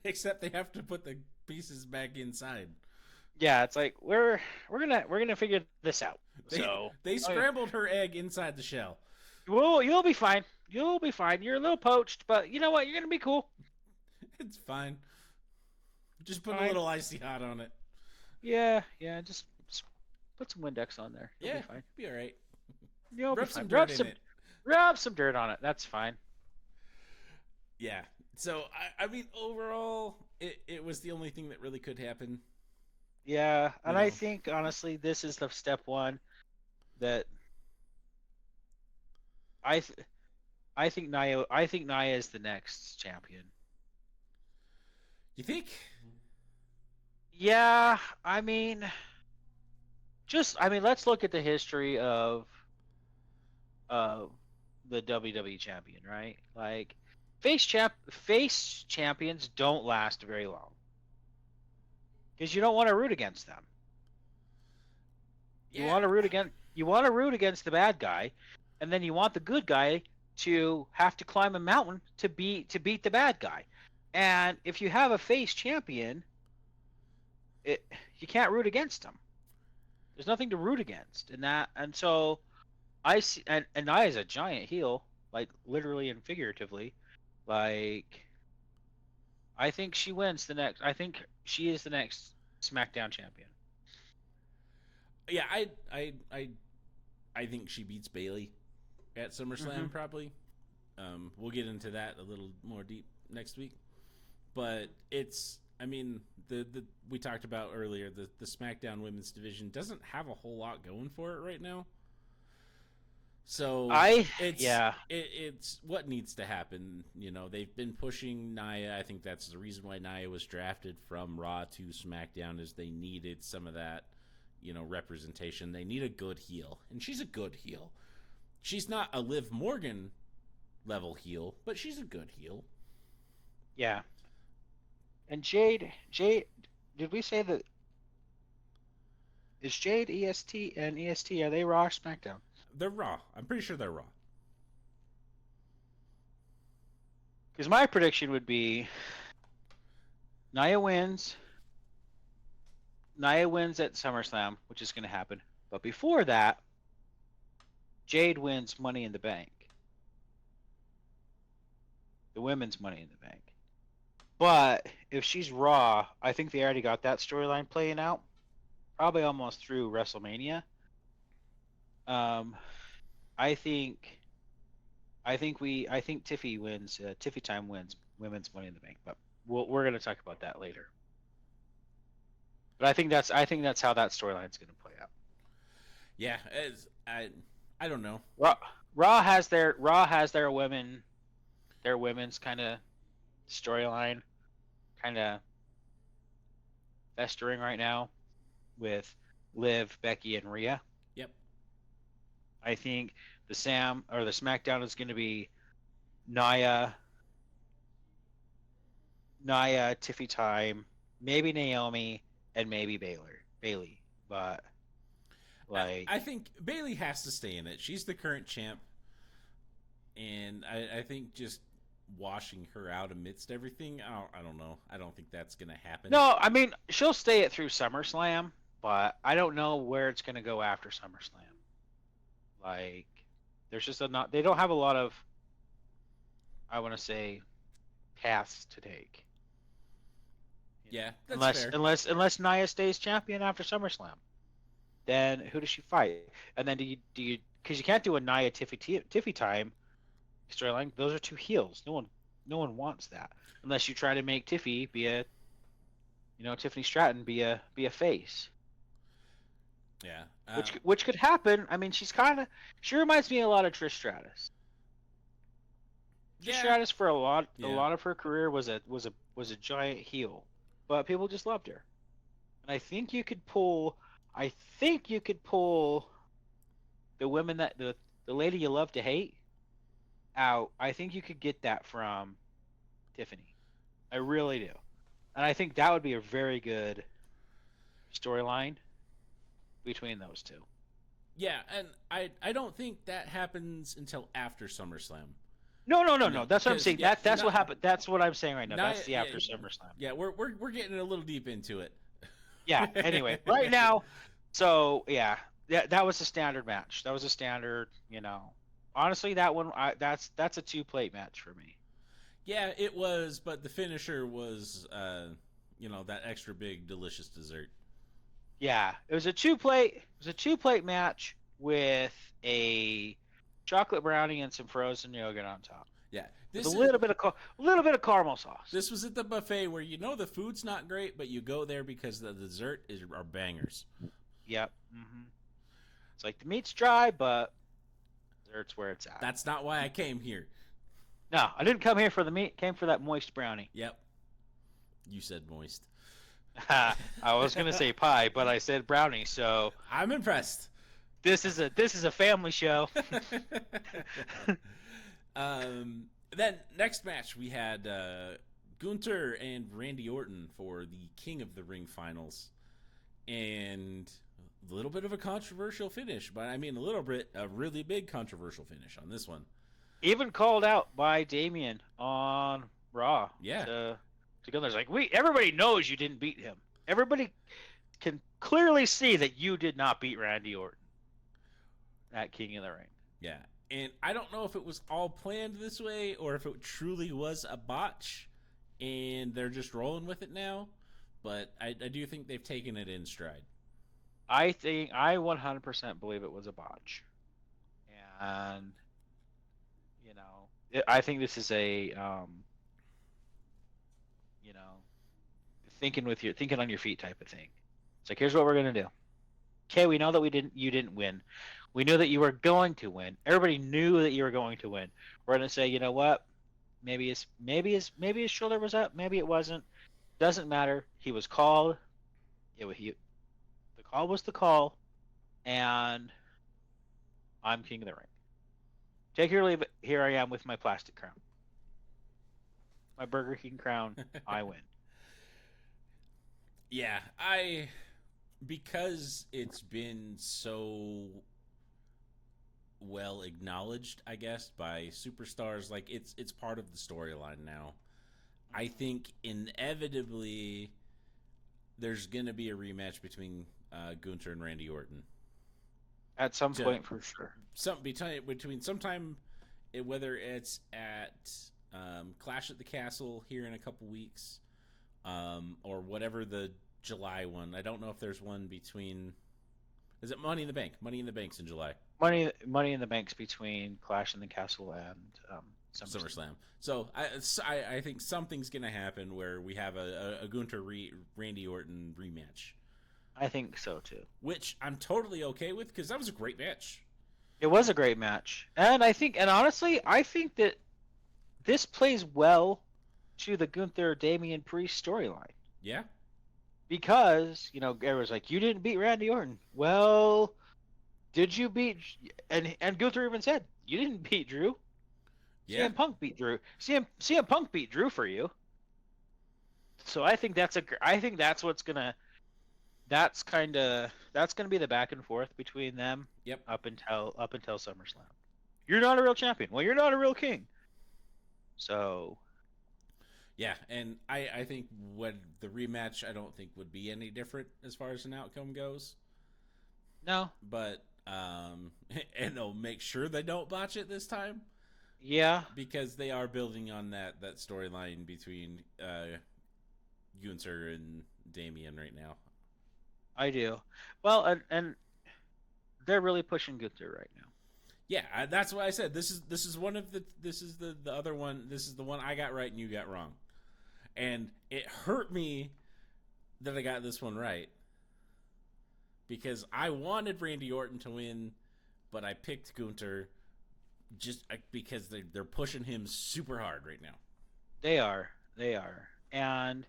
except they have to put the pieces back inside. Yeah, it's we're gonna figure this out. They scrambled her egg inside the shell. Well, you'll be fine. You'll be fine. You're a little poached, but you know what? You're gonna be cool. It's fine. Just put a little icy hot on it. Yeah. Just put some Windex on there. You'll be fine. Be all right. You'll rub be some fine. dirt in it. Rub some dirt on it. That's fine. Yeah. So I mean, overall, it was the only thing that really could happen. Yeah, and I think honestly, this is the step one that I think Nia is the next champion. You think? Yeah, I mean, I mean, let's look at the history of the WWE champion, right? Like face champions don't last very long because you don't want to root against them. You Yeah, want to root against the bad guy, and then you want the good guy to have to climb a mountain to beat the bad guy. And if you have a face champion, it you can't root against them. There's nothing to root against in that, and so I see, and Nia is a giant heel, like literally and figuratively. Like I think she wins the next. I think she is the next SmackDown champion. yeah. I think she beats Bailey at SummerSlam probably. We'll get into that a little more deep next week. But it's, I mean, the we talked about earlier, the SmackDown Women's Division doesn't have a whole lot going for it right now. So it's what needs to happen. You know, they've been pushing Nia. I think that's the reason why Nia was drafted from Raw to SmackDown, is they needed some of that, you know, representation. They need a good heel, and she's a good heel. She's not a Liv Morgan level heel, but she's a good heel. Yeah. And Jade, did we say that? Is Jade EST and EST, are they Raw or SmackDown? They're Raw. I'm pretty sure they're Raw. Because my prediction would be Nia wins. Nia wins at SummerSlam, which is going to happen. But before that, Jade wins Money in the Bank. The women's Money in the Bank. But if she's Raw, I think they already got that storyline playing out. Probably almost through WrestleMania. I think Tiffy wins. Tiffy Time wins women's Money in the Bank, but we're going to talk about that later. But I think that's how that storyline is going to play out. Yeah, I don't know. Raw has their women's kind of storyline, kind of festering right now with Liv, Becky, and Rhea. Yep. I think the SmackDown is going to be Nia, Tiffy Time, maybe Naomi, and maybe Bailey. But like, I think Bailey has to stay in it. She's the current champ, and I think just washing her out amidst everything, I don't know. I don't think that's gonna happen. No, I mean she'll stay it through SummerSlam, but I don't know where it's gonna go after SummerSlam. Like, there's just they don't have a lot of, I want to say, paths to take. Yeah, that's fair. Unless Nia stays champion after SummerSlam, then who does she fight? And then do you because you can't do a Nia Tiffy Time storyline. Those are two heels. No one wants that unless you try to make Tiffy be a, Tiffany Stratton be a face. Yeah, which could happen. I mean, she reminds me a lot of Trish Stratus. Trish Stratus for a lot of her career was a giant heel, but people just loved her. And I think you could pull the women that the lady you love to hate out. I think you could get that from Tiffany. I really do. And I think that would be a very good storyline between those two. Yeah, and I don't think that happens until after SummerSlam. No. That's what I'm saying. That's what happened. That's what I'm saying right now. That's the after SummerSlam. Yeah, we're getting a little deep into it. Yeah. Anyway, right now, so yeah, that was a standard match. That was a standard. Honestly, that one that's a 2-plate match for me. Yeah, it was, but the finisher was that extra big delicious dessert. Yeah, it was a 2-plate. It was a 2-plate match with a chocolate brownie and some frozen yogurt on top. Yeah, with a little bit of caramel sauce. This was at the buffet where the food's not great, but you go there because the dessert are bangers. Yep. Mm-hmm. It's like the meat's dry, but dessert's where it's at. That's not why I came here. No, I didn't come here for the meat. Came for that moist brownie. Yep. You said moist. I was gonna say pie, but I said brownie. So I'm impressed. this is a family show. um, then next match we had Gunter and Randy Orton for the King of the Ring finals, and a little bit of a controversial finish, but I mean a really big controversial finish on this one. Even called out by Damien on Raw Yeah, to Gunther's like, everybody knows you didn't beat him. Everybody can clearly see that you did not beat Randy Orton at King of the Ring. yeah, and I don't know if it was all planned this way or if it truly was a botch, and they're just rolling with it now. But I do think they've taken it in stride. I think I 100% believe it was a botch, and I think this is a you know thinking on your feet type of thing. It's like, here's what we're gonna do. Okay, we know that you didn't win. We knew that you were going to win. Everybody knew that you were going to win. We're gonna say, you know what? Maybe his shoulder was up. Maybe it wasn't. Doesn't matter. He was called. The call was the call, and I'm king of the ring. Take it or leave it. Here I am with my plastic crown, my Burger King crown. I win. Yeah, because it's been so well acknowledged, I guess, by superstars, like it's part of the storyline now. I think inevitably there's gonna be a rematch between Gunter and Randy Orton. At some To point, for sure. between sometime, whether it's at Clash at the Castle here in a couple weeks, or whatever the July one. I don't know if there's one between. Is it Money in the Bank? Money in the Bank's in July. Money in the Banks between Clash in the Castle and SummerSlam. So I think something's gonna happen where we have a Gunter Randy Orton rematch, I think so too. which I'm totally okay with because that was a great match. It was a great match, and honestly, I think that this plays well to the Gunther Damian Priest storyline Yeah, because everyone's like, you didn't beat Randy Orton. Well, did you beat? And Gunther even said, you didn't beat Drew. yeah, CM Punk beat Drew. CM Punk beat Drew for you. So I think that's what's gonna that's gonna be the back and forth between them. yep, Up until SummerSlam. You're not a real champion. Well, you're not a real king. So yeah. And I think what the rematch I don't think would be any different as far as an outcome goes. no, But and they'll make sure they don't botch it this time yeah, because they are building on that storyline between Gunther and Damian right now. I do. Well, and they're really pushing Gunther right now. Yeah, that's why I said this is one of this is the other one. This is the one I got right and you got wrong, and it hurt me that I got this one right because I wanted Randy Orton to win, but I picked Gunter just because they're pushing him super hard right now. They are, and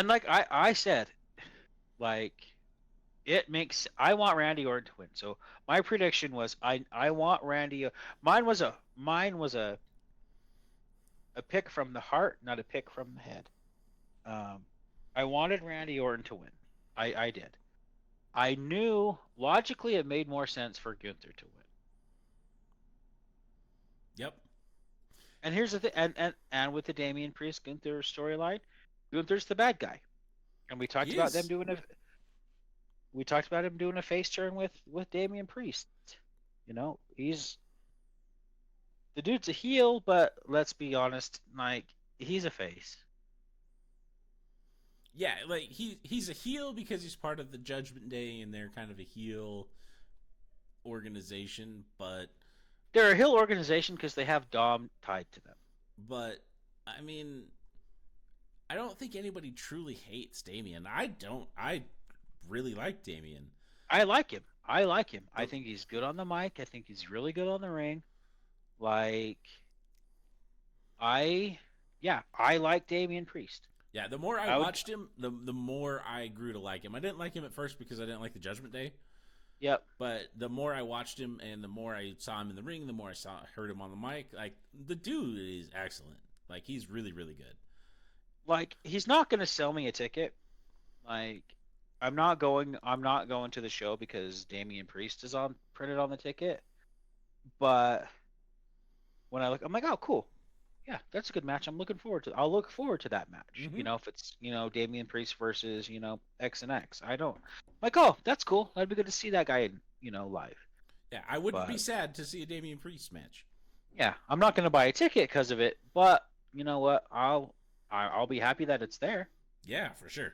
like I said, like I want Randy Orton to win. So my prediction was I want Randy. Mine was a pick from the heart, not a pick from the head. Um, I wanted Randy Orton to win. I did. I knew logically it made more sense for Gunther to win. Yep, And here's the thing, and with the Damian Priest Gunther storyline, Gunther's the bad guy, and he is. we talked about him doing a face turn with Damian Priest. He's the dude's a heel, but let's be honest, like he's a face. Yeah, like he's a heel because he's part of the Judgment Day and they're kind of a heel organization, They're a heel organization because they have Dom tied to them. but I mean, I don't think anybody truly hates Damien. I don't. I really like Damien. I like him. I like him. I The, think he's good on the mic. I think he's really good on the ring. Like I, yeah, I like Damian Priest. Yeah, the more I I would. watched him, the more I grew to like him. I didn't like him at first because I didn't like the Judgment Day, Yep. but the more I watched him and the more I saw him in the ring, the more I heard him on the mic. Like the dude is excellent. Like he's really really good. Like he's not gonna sell me a ticket. Like I'm not going. I'm not going to the show because Damian Priest is on printed on the ticket. But when I look, I'm like, oh, cool. Yeah, that's a good match. I'm looking forward to. I'll look forward to that match. Mm-hmm. If it's Damian Priest versus X and X. I don't like. Oh, that's cool. I'd be good to see that guy live. Yeah, I wouldn't be But sad to see a Damian Priest match. yeah, I'm not gonna buy a ticket because of it. But you know what? I'll be happy that it's there. Yeah, for sure.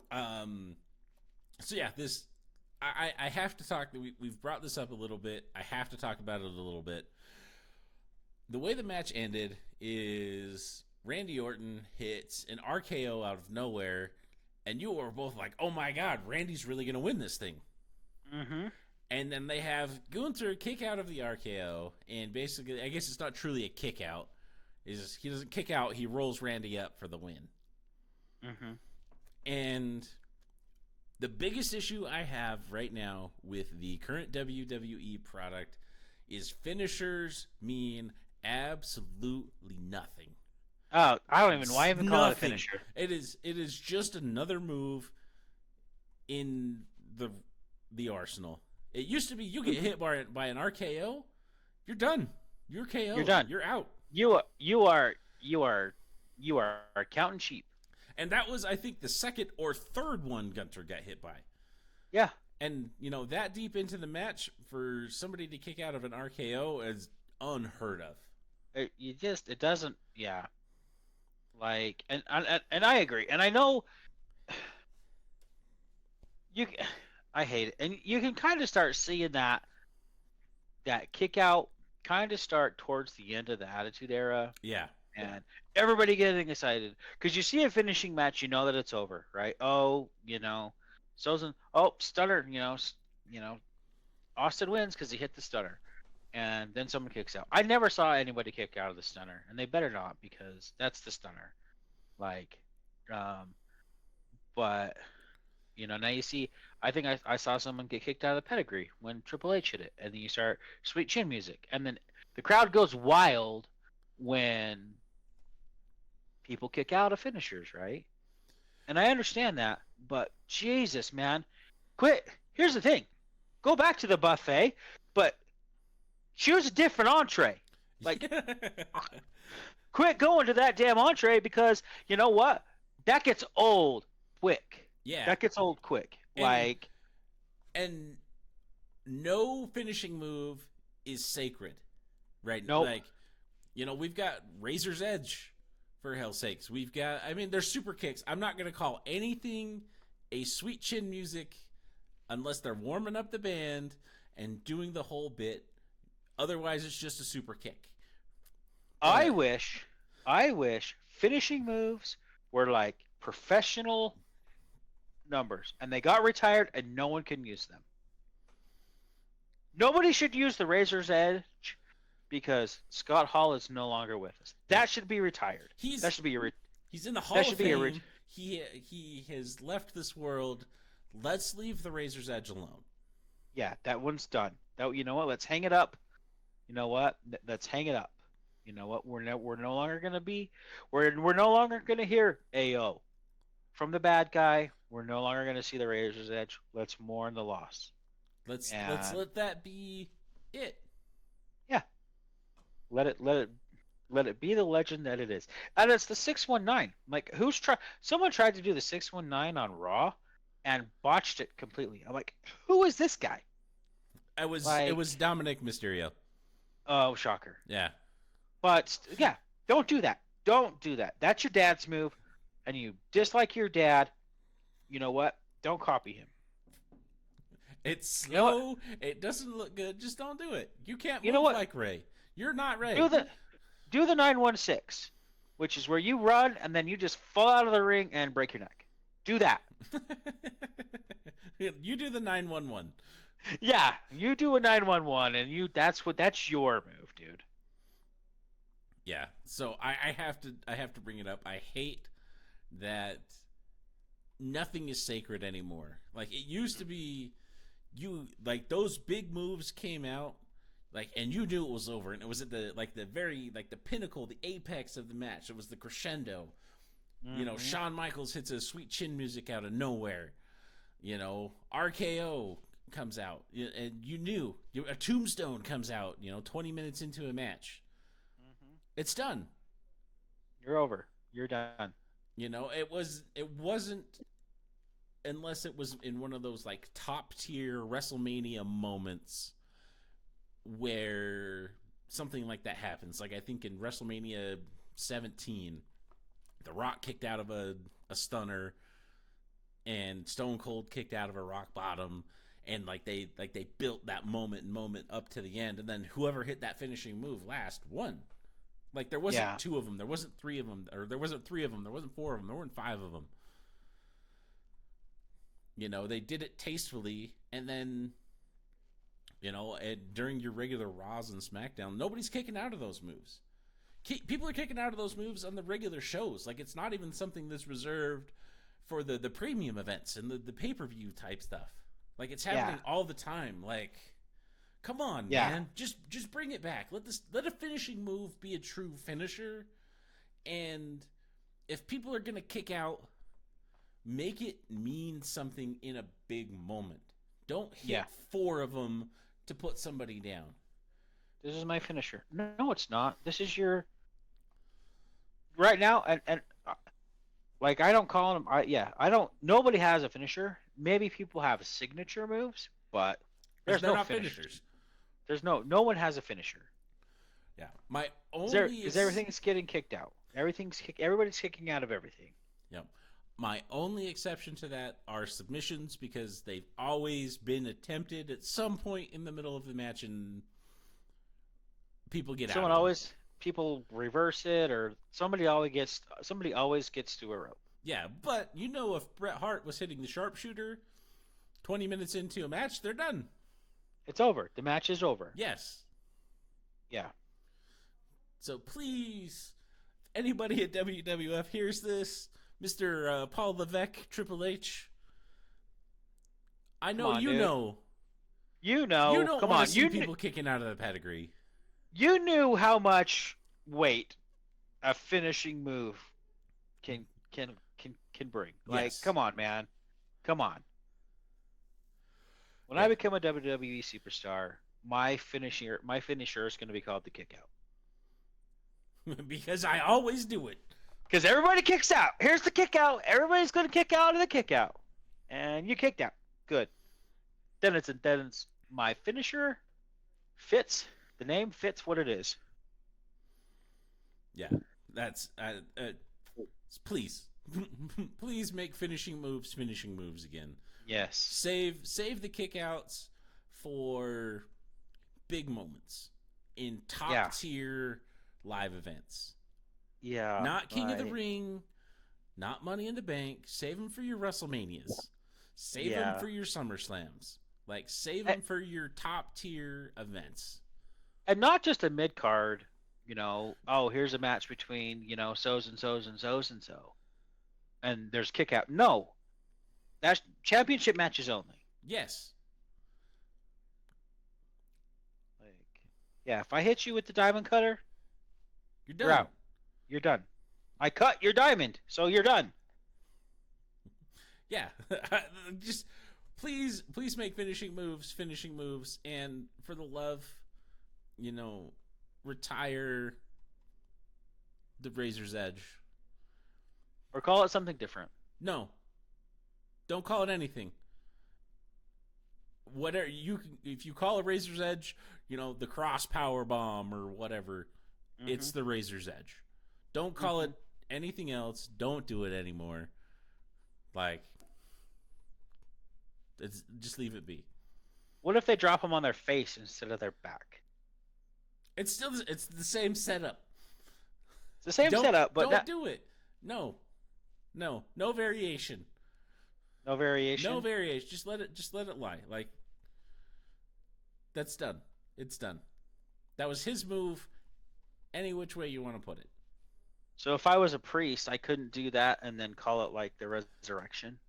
Um. So yeah, this I have to talk. We've brought this up a little bit. I have to talk about it a little bit. The way the match ended is Randy Orton hits an RKO out of nowhere, and you were both like, "Oh my God, Randy's really gonna win this thing." Mm-hmm. And then they have Gunther kick out of the RKO, and basically, I guess it's not truly a kick out. Is he doesn't kick out, he rolls Randy up for the win. Mm-hmm. And the biggest issue I have right now with the current WWE product is finishers mean absolutely nothing. Oh, I don't even. Why It's even call it a nothing. finisher? It is just another move in the arsenal. It used to be you get hit by an RKO, you're done. You're You're KO'd. done. You're out. You are counting sheep. And that was, I think, the second or third one Gunter got hit by. Yeah. And, that deep into the match, for somebody to kick out of an RKO is unheard of. It doesn't. Yeah. Like, and I agree, and I know you. I hate it, and you can kind of start seeing that kick out kind of start towards the end of the Attitude Era, Yeah. and everybody getting excited because you see a finishing match, you know that it's over, right? Oh, stunner, Austin wins because he hit the stunner, and then someone kicks out. I never saw anybody kick out of the stunner, and they better not because that's the stunner. Like, but now you see. I think I saw someone get kicked out of the pedigree when Triple H hit it, and then you start Sweet Chin music, and then the crowd goes wild when people kick out of finishers, right? And I understand that, but Jesus, man, quit. Here's the thing: go back to the buffet, but choose a different entree. Like, quit going to that damn entree because you know what? That gets old quick. Yeah. That gets old quick. And no finishing move is sacred, right? Nope. Like, we've got Razor's Edge, for hell's sakes. We've got, there's super kicks. I'm not going to call anything a Sweet Chin music unless they're warming up the band and doing the whole bit. Otherwise, it's just a super kick. I wish finishing moves were like professional numbers, and they got retired, and no one can use them. Nobody should use the Razor's Edge because Scott Hall is no longer with us. That should be retired. That should be He's in the Hall of Fame. He has left this world. Let's leave the Razor's Edge alone. Yeah, that one's done. You know what? Let's hang it up. You know what? Let's hang it up. You know what? We're no longer gonna be. We're no longer gonna hear AO from the bad guy. We're no longer gonna see the Razor's Edge. Let's mourn the loss. Let's let that be it. Yeah. Let it be the legend that it is. And it's the 619. Like someone tried to do the 619 on Raw and botched it completely. I'm like, who is this guy? It was Dominic Mysterio. Oh, shocker. Yeah. But yeah, don't do that. Don't do that. That's your dad's move, and you dislike your dad. You know what? Don't copy him. It's slow. It doesn't look good. Just don't do it. You can't move like Ray. You're not Ray. Do the 916, which is where you run and then you just fall out of the ring and break your neck. Do that. You do the 911. Yeah, you do a 911, and that's your move, dude. Yeah. So I have to bring it up. I hate that nothing is sacred anymore. Like it used to be, you like those big moves came out, like, and you knew it was over, and it was at the very like the pinnacle, the apex of the match. It was the crescendo. Mm-hmm. Shawn Michaels hits a sweet chin music out of nowhere. RKO comes out, and you knew a tombstone comes out. 20 minutes into a match, Mm-hmm. it's done. You're over. You're done. It wasn't unless it was in one of those like top tier WrestleMania moments where something like that happens. Like I think in WrestleMania 17, The Rock kicked out of a stunner, and Stone Cold kicked out of a rock bottom, and like they built that moment up to the end, and then whoever hit that finishing move last won. Like there wasn't Yeah. two of them, there wasn't three of them, or there wasn't three of them, there wasn't four of them, there weren't five of them. They did it tastefully, and then during your regular Raws and SmackDown, nobody's kicking out of those moves. People are kicking out of those moves on the regular shows. Like it's not even something that's reserved for the premium events and the pay-per-view type stuff. Like it's happening all the time. Like, come on, Yeah. man, just bring it back. Let a finishing move be a true finisher. And if people are gonna kick out, make it mean something in a big moment. Don't hit Yeah. four of them to put somebody down. This is my finisher. No, it's not. This is your right now, and like I don't call them. I don't. Nobody has a finisher. Maybe people have signature moves, but there's They're no not finishers. finishers. There's no one has a finisher. Yeah, my Because everything's getting kicked out. Everybody's kicking out of everything. Yep. My only exception to that are submissions, because they've always been attempted at some point in the middle of the match, and people get Someone out of them. always people reverse it, or somebody always gets to a rope. Yeah, but if Bret Hart was hitting the sharpshooter 20 minutes into a match, they're done. It's over. The match is over. Yes. Yeah. So please, anybody at WWF hears this, Mr. Paul Levesque, Triple H, I Come know on, you dude. know. You know. You don't Come want on. to see people kicking out of the pedigree. You knew how much weight a finishing move can bring. Like, Yes. come on, man. Come on. When Yeah. I become a WWE superstar, my finisher is going to be called the kick out. Because I always do it. Because everybody kicks out. Here's the kick out. Everybody's going to kick out of the kick out. And you kicked out. Good. Then it's my finisher fits. The name fits what it is. Yeah, that's please, please make finishing moves again. Yes. Save the kickouts for big moments in top tier live events. Yeah. Not King of the Ring, not Money in the Bank. Save them for your WrestleManias. Save them for your SummerSlams. Like, save them for your top tier events. And not just a mid card, here's a match between, so's and so's and so's and so. And there's kick out. No. That's championship matches only. Yes. Like, yeah, if I hit you with the diamond cutter, You're done. you're out. You're done. I cut your diamond, so you're done. Yeah. Just please make finishing moves, and for the love, retire the Razor's Edge. Or call it something different. No. Don't call it anything. Whatever if you call it Razor's Edge, the cross power bomb or whatever, it's the Razor's Edge. Don't call it anything else. Don't do it anymore. Like, just leave it be. What if they drop them on their face instead of their back? It's the same setup. It's the same setup, but don't do it. No variation. No variation. No variation. Just let it lie. Like, that's done. It's done. That was his move. any which way you want to put it. So if I was a priest, I couldn't do that and then call it like the resurrection.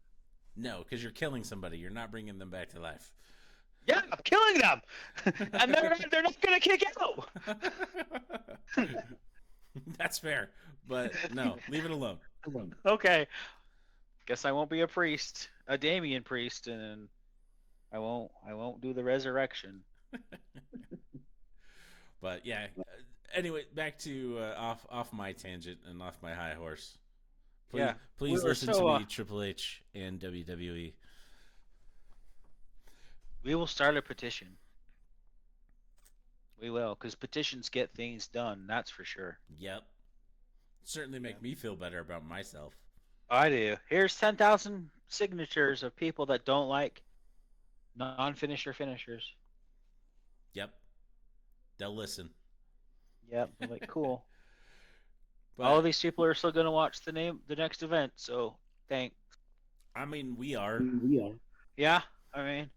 No, because you're killing somebody. You're not bringing them back to life. Yeah, I'm killing them, and they're not gonna kick out. That's fair, but no, leave it alone. Okay, guess I won't be a priest, a Damien priest, and I won't do the resurrection. But yeah. Anyway, back to off my tangent and off my high horse. Please listen to me, Triple H and WWE. We will start a petition. We will, because petitions get things done. That's for sure. Yep. Certainly make me feel better about myself. I do. Here's 10,000 signatures of people that don't like non-finisher finishers. Yep. They'll listen. Yep. I'm like, cool. But all of these people are still going to watch the next event. So thanks. I mean, we are. Yeah. I mean,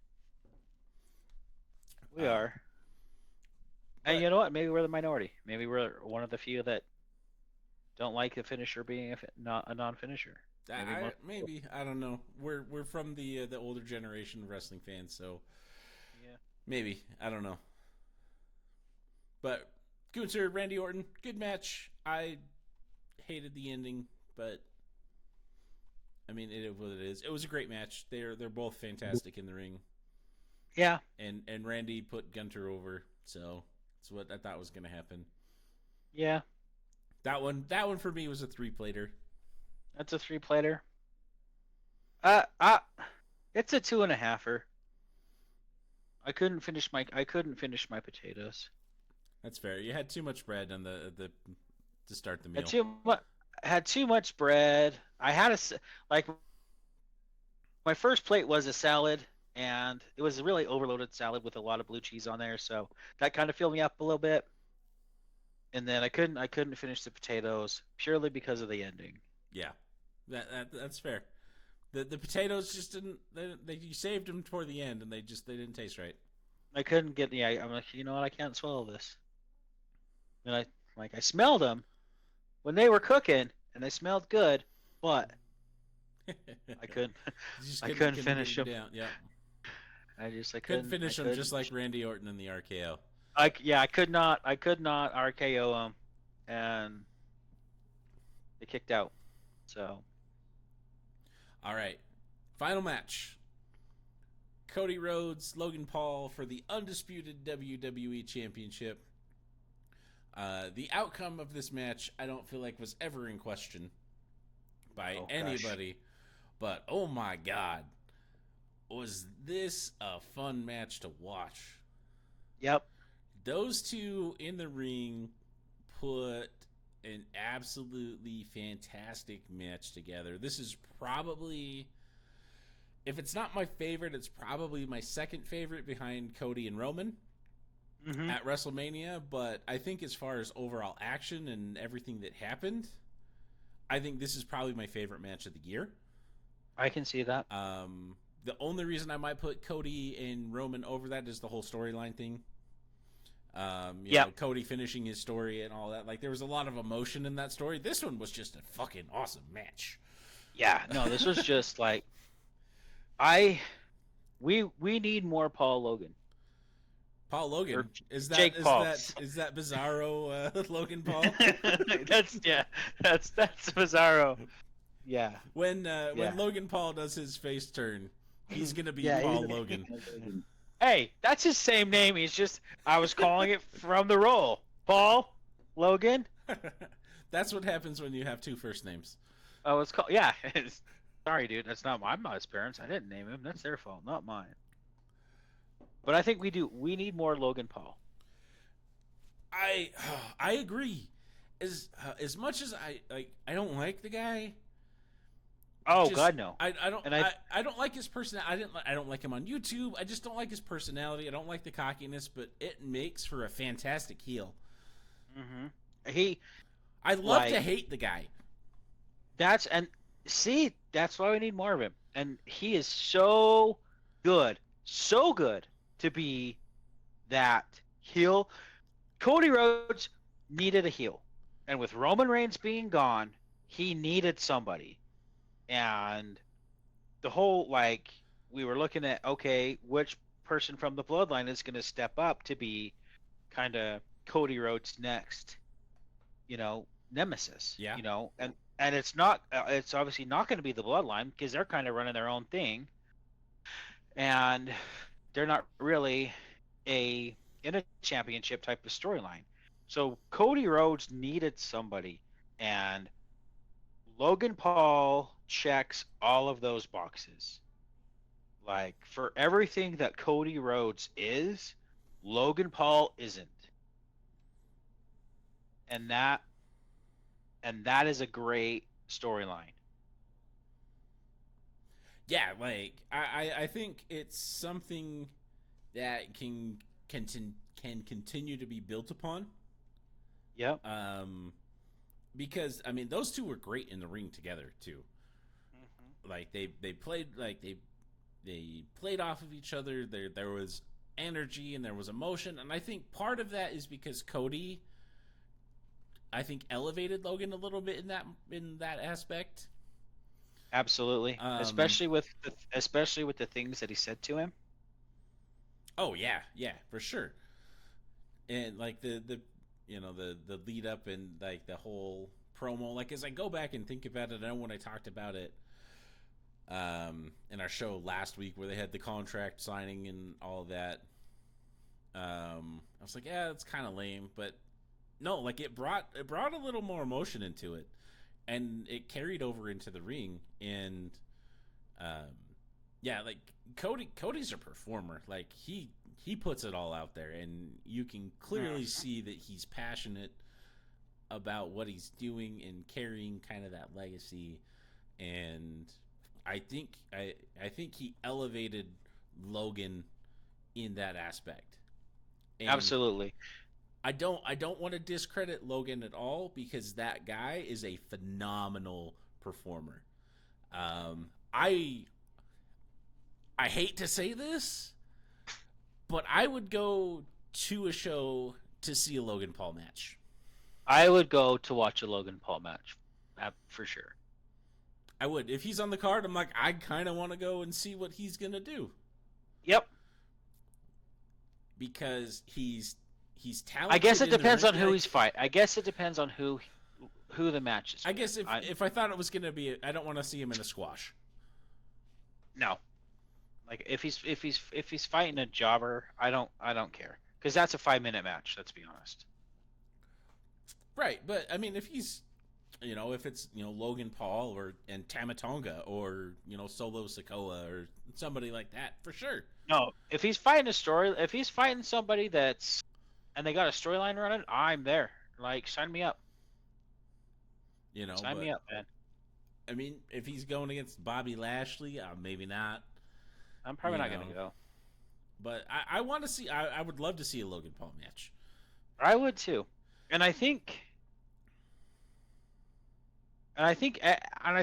we are. And you know what? Maybe we're the minority. Maybe we're one of the few that don't like the finisher being not a non-finisher. Maybe I don't know. We're from the older generation of wrestling fans, so yeah. Maybe I don't know. But Gunther, Randy Orton, good match. I hated the ending, but I mean it is what it is. It was a great match. They're both fantastic in the ring. Yeah. And Randy put Gunther over, so that's what I thought was going to happen. Yeah. That one for me was a 3-plater. That's a 3-plater. It's a 2.5er. I couldn't finish my potatoes. That's fair. You had too much bread on the to start the meal. Had too much bread. I had my first plate was a salad, and it was a really overloaded salad with a lot of blue cheese on there, so that kind of filled me up a little bit. And then I couldn't finish the potatoes purely because of the ending. Yeah, that's fair. The potatoes just didn't. You saved them toward the end, and they didn't taste right. I couldn't get. Yeah, I'm like, you know what? I can't swallow this. And I smelled them when they were cooking, and they smelled good, but I couldn't finish them. Yeah. I couldn't finish them, just like Randy Orton in the RKO. I could not RKO them, and they kicked out. So. All right, final match. Cody Rhodes, Logan Paul for the undisputed WWE Championship. The outcome of this match, I don't feel like was ever in question by anybody. But oh my God, was this a fun match to watch? Yep. Those two in the ring put an absolutely fantastic match together. This is probably, if it's not my favorite, it's probably my second favorite behind Cody and Roman at WrestleMania. But I think as far as overall action and everything that happened, I think this is probably my favorite match of the year. I can see that. The only reason I might put Cody and Roman over that is the whole storyline thing. You know, Cody finishing his story and all that. Like, there was a lot of emotion in that story. This one was just a fucking awesome match. Yeah, no, this was just like, we need more Paul Logan. Paul Logan? Is that Bizarro Logan Paul? That's Bizarro. Yeah. When Logan Paul does his face turn, he's gonna be Paul Logan. Hey, that's his same name. I was calling it from the roll. Paul Logan. That's what happens when you have two first names. Oh, it's called. Yeah. Sorry, dude. I'm not his parents. I didn't name him. That's their fault, not mine. But I think we do. We need more Logan Paul. I agree. As much as I don't like the guy. Oh God, no! I don't like his personality. I don't like him on YouTube. I just don't like his personality. I don't like the cockiness, but it makes for a fantastic heel. Mm-hmm. I love to hate the guy. That's why we need more of him. And he is so good to be that heel. Cody Rhodes needed a heel. And with Roman Reigns being gone, he needed somebody. And the whole, like, we were looking at, okay, which person from the bloodline is going to step up to be kind of Cody Rhodes' next, nemesis, Yeah. and it's obviously not going to be the bloodline because they're kind of running their own thing, and they're not really in a championship type of storyline. So Cody Rhodes needed somebody, and Logan Paul checks all of those boxes. Like, for everything that Cody Rhodes is, Logan Paul isn't. And that is a great storyline. Yeah, like I think it's something that can continue to be built upon. Yep. Um, because I mean those two were great in the ring together too. Mm-hmm. Like they played like they played off of each other. There was energy and there was emotion, and I think part of that is because Cody, I think, elevated Logan a little bit in that aspect. Absolutely. Um, Especially with the things that he said to him. oh yeah, yeah, for sure. And like the the lead up and like the whole promo. Like as I go back and think about it, I know when I talked about it in our show last week where they had the contract signing and all of that. I was like, yeah, it's kind of lame, but no, like it brought a little more emotion into it, and it carried over into the ring. And um, yeah, like Cody's a performer. Like he puts it all out there, and you can clearly Mhm. see that he's passionate about what he's doing and carrying kind of that legacy. And I think he elevated Logan in that aspect. And Absolutely. I don't want to discredit Logan at all because that guy is a phenomenal performer. Um, I I hate to say this, but I would go to a show to see a Logan Paul match. I would go to watch a Logan Paul match, for sure. I would. If he's on the card, I'm like, I kind of want to go and see what he's gonna do Yep. because he's I guess talented it in the depends ring. on who he's fight. I guess it depends on who the match is I with. guess if I thought it was gonna be, I don't want to see him in a squash. No. Like, if he's fighting a jobber, I don't care, because that's a 5 minute match. Let's be honest. Right, but I mean, if he's if it's Logan Paul or and Tamatonga or Solo Sikoa or somebody like that, for sure. No, if he's fighting somebody and they got a storyline running, I'm there. Like, sign me up. Sign me But up, man. I mean, if he's going against Bobby Lashley, maybe not. I'm probably You not know, gonna go. but I want to see. I would love to see a Logan Paul match. I would too, and I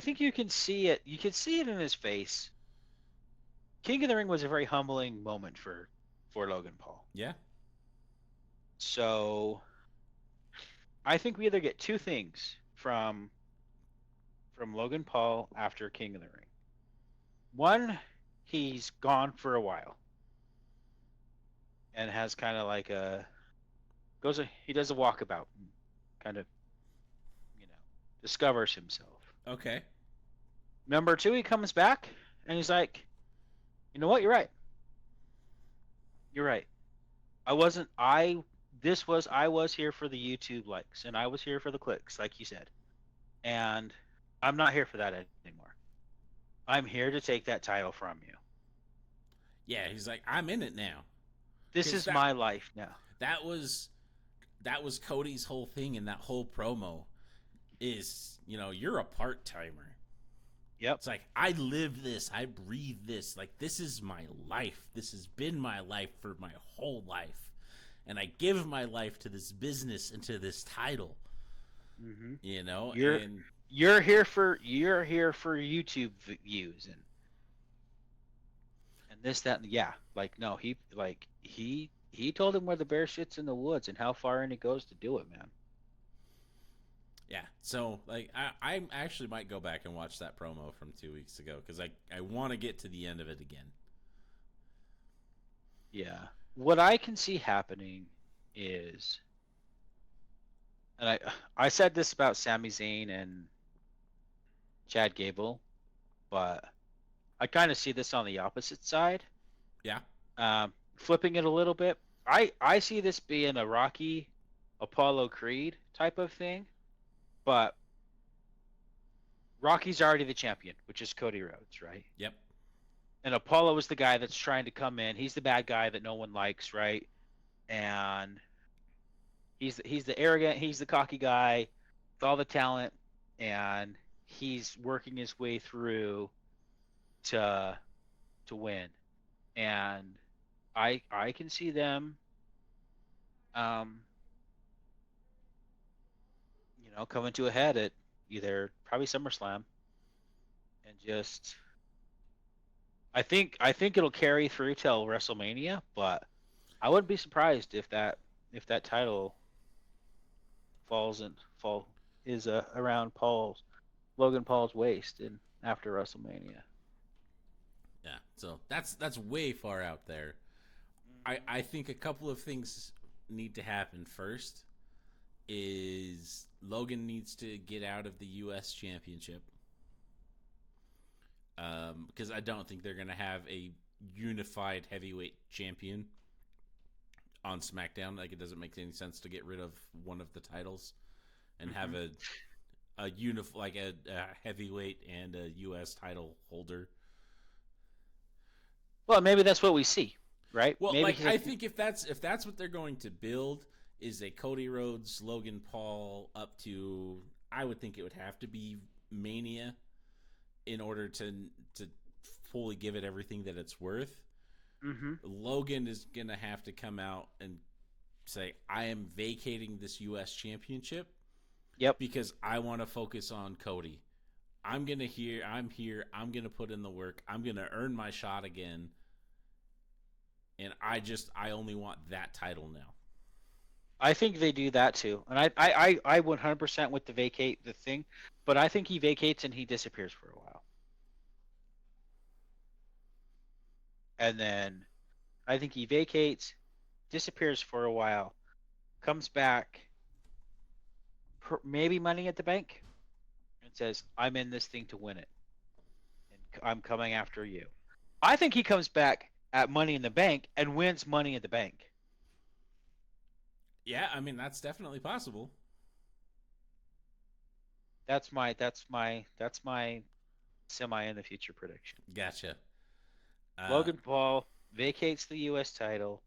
think you can see it. You can see it in his face. King of the Ring was a very humbling moment for Logan Paul. Yeah, So I think we either get two things from Logan Paul after King of the Ring. One, he's gone for a while and has kind of like he does a walkabout and kind of, you know, discovers himself. okay. Number two, he comes back and he's like, you know what? You're right. You're right. I wasn't. I was here for the YouTube likes and I was here for the clicks, like you said. And I'm not here for that anymore. I'm here to take that title from you. Yeah, he's like, I'm in it now This because is my life now. that was that was Cody's whole thing in that whole promo. Is you're a part timer. Yep. It's like I live this, I breathe this. Like this is my life. This has been my life for my whole life, and I give my life to this business and to this title. Mm-hmm. You know, You're and you're here for YouTube views and this, that, and yeah. Like, no, he told him where the bear sits in the woods and how far in he goes to do it, man. Yeah, so like I actually might go back and watch that promo from 2 weeks ago because I want to get to the end of it again. Yeah. What I can see happening is, and I said this about Sami Zayn and Chad Gable, but I kind of see this on the opposite side. Yeah, Flipping it a little bit, I see this being a Rocky Apollo Creed type of thing, but Rocky's already the champion, which is Cody Rhodes, right? yep, And Apollo is the guy that's trying to come in. He's the bad guy that no one likes, right? And he's the arrogant, he's the cocky guy with all the talent, and he's working his way through to win. And I can see them, um, coming to a head at either probably SummerSlam, and just I think it'll carry through till WrestleMania, but I wouldn't be surprised if that title fall is around Logan Paul's waist in after WrestleMania. yeah. So that's way far out there. I think a couple of things need to happen first. Is Logan needs to get out of the U.S. Championship because I don't think they're going to have a unified heavyweight champion on SmackDown. Like, it doesn't make any sense to get rid of one of the titles and have a heavyweight and a U.S. title holder. Well, maybe that's what we see, right? Well, maybe like I think if that's what they're going to build is a Cody Rhodes, Logan Paul up to, I would think it would have to be Mania in order to fully give it everything that it's worth. Mm-hmm. Logan is gonna have to come out and say, I am vacating this U.S. championship. Yep. Because I want to focus on Cody. I'm here. I'm gonna put in the work. I'm gonna earn my shot again. And I only want that title now. I think they do that too, and I 100% with the vacate the thing, but I think he vacates and he disappears for a while, and then I think he vacates, disappears for a while, comes back, maybe Money at the Bank, and says, "I'm in this thing to win it, and I'm coming after you." I think he comes back at Money in the Bank and wins Money in the Bank. Yeah, I mean that's definitely possible. That's my semi in the future prediction. Gotcha. Logan Paul vacates the U.S. title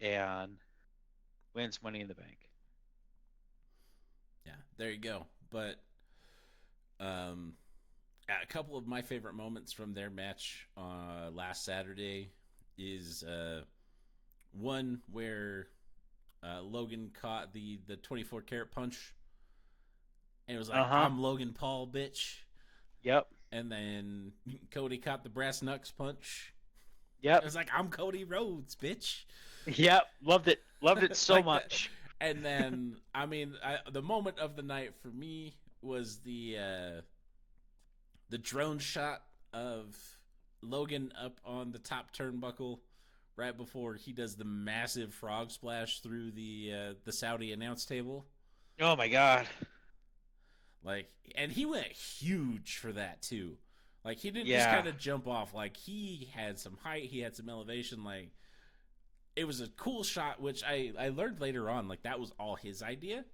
and wins Money in the Bank. Yeah, there you go. But a couple of my favorite moments from their match last Saturday is one where Logan caught the 24 karat punch, and it was like, I'm Logan Paul, bitch. Yep. And then Cody caught the brass knucks punch. Yep. It was like, I'm Cody Rhodes, bitch. Yep. Loved it so like much. That. And then, I mean, the moment of the night for me was the drone shot of Logan up on the top turnbuckle right before he does the massive frog splash through the Saudi announce table. Oh my god! Like, and he went huge for that too. Like, he didn't just kind of jump off. Like, he had some height, he had some elevation. Like, it was a cool shot, which I learned later on. Like, that was all his idea,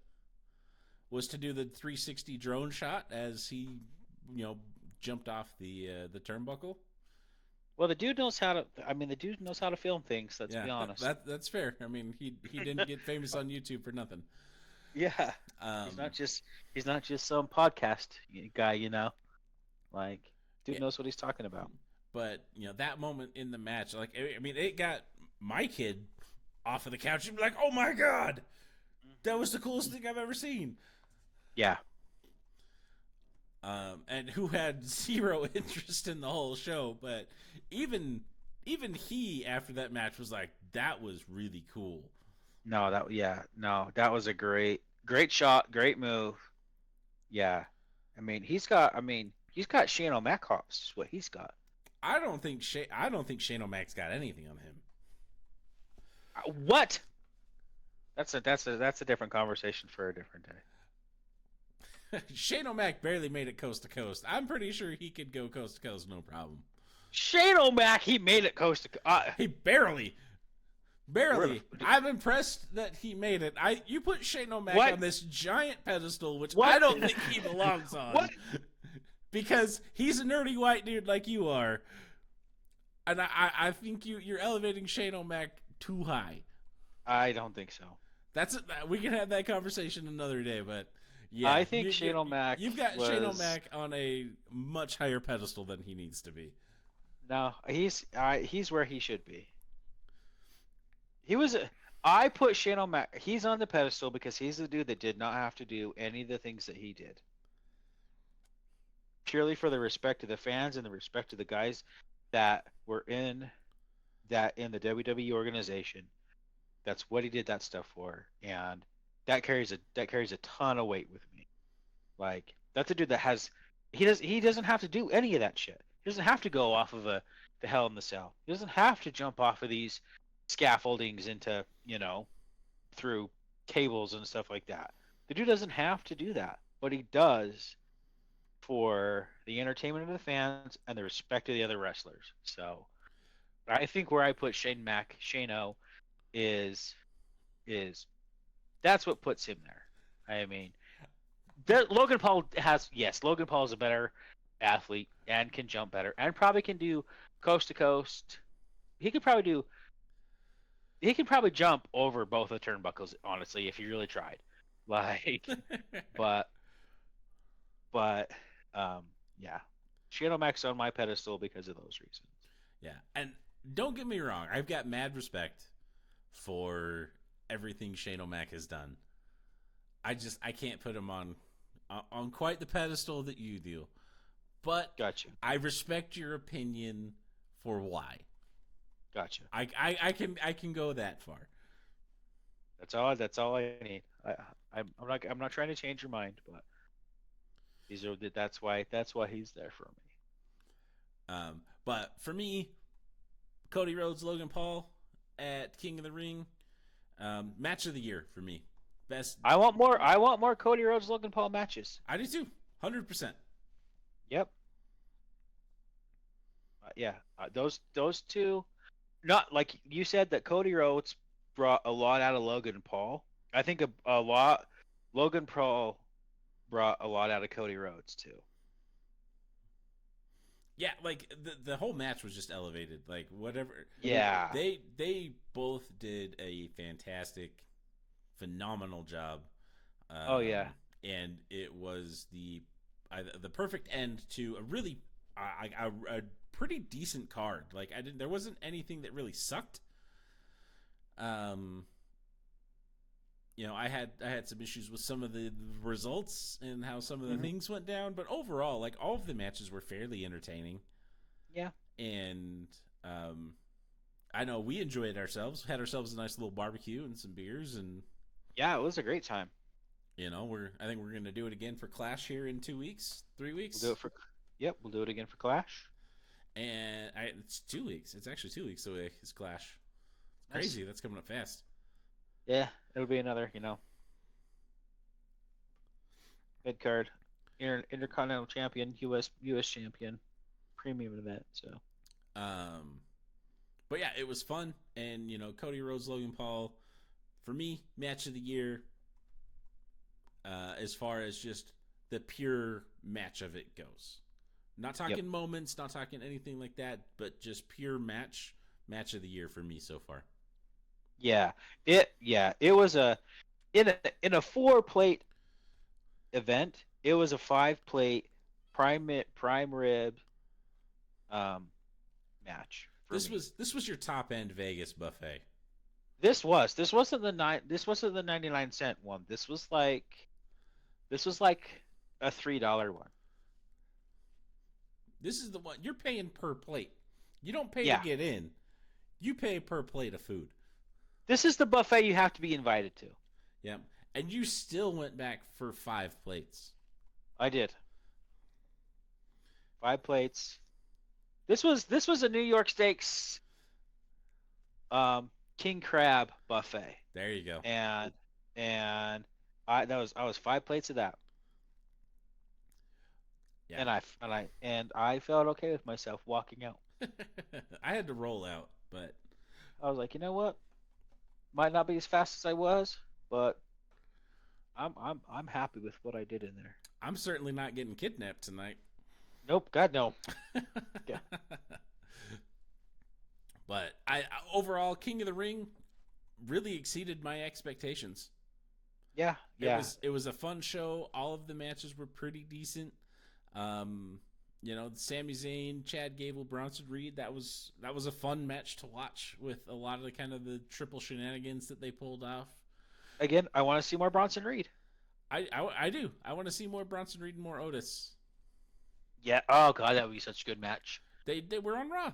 was to do the 360 drone shot as he, jumped off the turnbuckle. Well, the dude knows how to. I mean, the dude knows how to film things. Let's be honest. That's fair. I mean, he didn't get famous on YouTube for nothing. Yeah, he's not just some podcast guy. Like, dude knows what he's talking about. But that moment in the match, like, I mean, it got my kid off of the couch and be like, "Oh my god, that was the coolest thing I've ever seen." Yeah. And who had zero interest in the whole show, but even he after that match was like, that was really cool. That was a great Great shot, great move. Yeah. He's got Shane O'Mac hops, is what he's got. I don't think Shane O'Mac's got anything on him. What? That's a different conversation for a different day. Shane O'Mac barely made it coast to coast. I'm pretty sure he could go coast to coast no problem. Shane O'Mac, he made it coast to He barely. Barely. I'm impressed that he made it. You put Shane O'Mac on this giant pedestal, which I don't think he belongs on. What? Because he's a nerdy white dude like you are. And I think you're elevating Shane O'Mac too high. I don't think so. That's it. We can have that conversation another day, but yeah. I think Shane O'Mac You've got Shane O'Mac on a much higher pedestal than he needs to be. No, he's where he should be. I put Shane O'Mac. He's on the pedestal because he's the dude that did not have to do any of the things that he did. Purely for the respect of the fans and the respect of the guys that were in the WWE organization. That's what he did that stuff for, and that carries a ton of weight with me. Like, that's a dude that he doesn't have to do any of that shit. He doesn't have to go off of the Hell in the Cell. He doesn't have to jump off of these scaffoldings into, through cables and stuff like that. The dude doesn't have to do that, but he does for the entertainment of the fans and the respect of the other wrestlers. So I think where I put Shane O is that's what puts him there. I mean, Logan Paul is a better athlete and can jump better and probably can do coast to coast. He could probably jump over both the turnbuckles, honestly, if he really tried. Like, but yeah, Shane O'Mac's on my pedestal because of those reasons. Yeah, and don't get me wrong, I've got mad respect for everything Shane O'Mac has done. I can't put him on quite the pedestal that you do. But gotcha. I respect your opinion for why. Gotcha. I can go that far. That's all I need. I'm not trying to change your mind, but that's why he's there for me. But for me, Cody Rhodes, Logan Paul at King of the Ring, match of the year for me. Best. I want more Cody Rhodes, Logan Paul matches. I do too. 100%. Yep. Yeah. Those two. Not like you said that Cody Rhodes brought a lot out of Logan Paul. I think a lot. Logan Paul brought a lot out of Cody Rhodes too. Yeah, like the whole match was just elevated. Like whatever. Yeah. They both did a fantastic, phenomenal job. Oh yeah. And it was the perfect end to a really a pretty decent card. Like there wasn't anything that really sucked. I had some issues with some of the results and how some of the things went down, but overall, like all of the matches were fairly entertaining. Yeah. And I know we enjoyed ourselves. Had ourselves a nice little barbecue and some beers, and yeah, it was a great time. I think we're going to do it again for Clash here in 2 weeks, 3 weeks. We'll do it again for Clash. And it's 2 weeks. It's actually 2 weeks away. It's Clash. It's crazy. Nice. That's coming up fast. Yeah, it'll be another, mid card, Intercontinental Champion, U.S. Champion, premium event. So, but yeah, it was fun, and Cody Rhodes, Logan Paul, for me, match of the year. As far as just the pure match of it goes, not talking moments, not talking anything like that, but just pure match of the year for me so far. Yeah, it was in a 4-plate event. It was a 5-plate prime rib match. This was your top end Vegas buffet. This wasn't the 99-cent one. This was like a $3 one. This is the one you're paying per plate. You don't pay to get in. You pay per plate of food. This is the buffet you have to be invited to. Yeah. And you still went back for 5 plates. I did 5 plates. This was a New York Steaks king crab buffet, There you go. and I was 5 plates of that, Yeah. and I felt okay with myself walking out. I had to roll out, but I was like, you know what? Might not be as fast as I was, but I'm happy with what I did in there. I'm certainly not getting kidnapped tonight. Nope, God no. Yeah, But I overall King of the Ring really exceeded my expectations. yeah, It yeah. was a fun show. All of the matches were pretty decent. Um, Sami Zayn, Chad Gable, Bronson Reed. That was a fun match to watch with a lot of the kind of the triple shenanigans that they pulled off. Again, I want to see more Bronson Reed. I do. I want to see more Bronson Reed and more Otis. Yeah. Oh God, that would be such a good match. They were on Raw.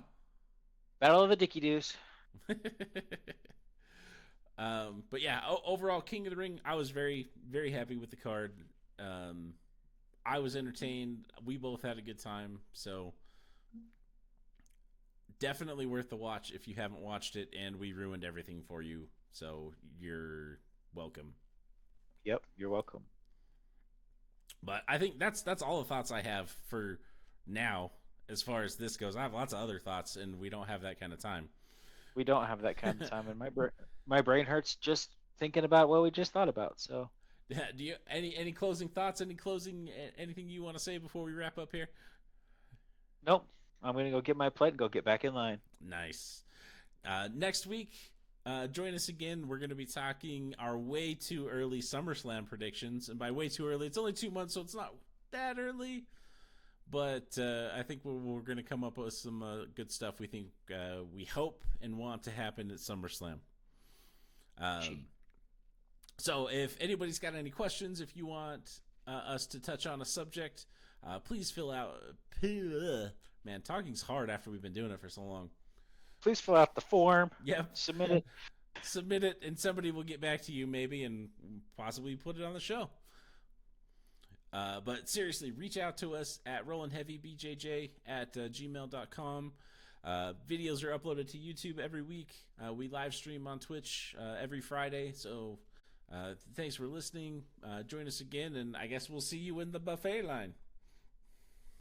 Battle of the Dickie Doos. But yeah, overall, King of the Ring, I was very, very happy with the card. I was entertained. We both had a good time. So definitely worth the watch if you haven't watched it, and we ruined everything for you. So you're welcome. Yep, you're welcome. But I think that's all the thoughts I have for now as far as this goes. I have lots of other thoughts, and we don't have that kind of time. We don't have that kind of time, and my brain hurts just thinking about what we just thought about. So, Yeah, do you any closing thoughts? Anything you want to say before we wrap up here? nope. I'm gonna go get my plate and go get back in line. Nice. Next week, join us again. We're going to be talking our way too early SummerSlam predictions, and by way too early, it's only 2 months, so it's not that early. But I think we're going to come up with some good stuff. We hope and want to happen at SummerSlam. So if anybody's got any questions, if you want us to touch on a subject, please fill out. Man, talking's hard after we've been doing it for so long. Please fill out the form. Yep. Submit it. Submit it, and somebody will get back to you maybe and possibly put it on the show. But seriously, reach out to us at rollinheavybjj@gmail.com. Videos are uploaded to YouTube every week. We live stream on Twitch every Friday. So thanks for listening. Join us again, and I guess we'll see you in the buffet line.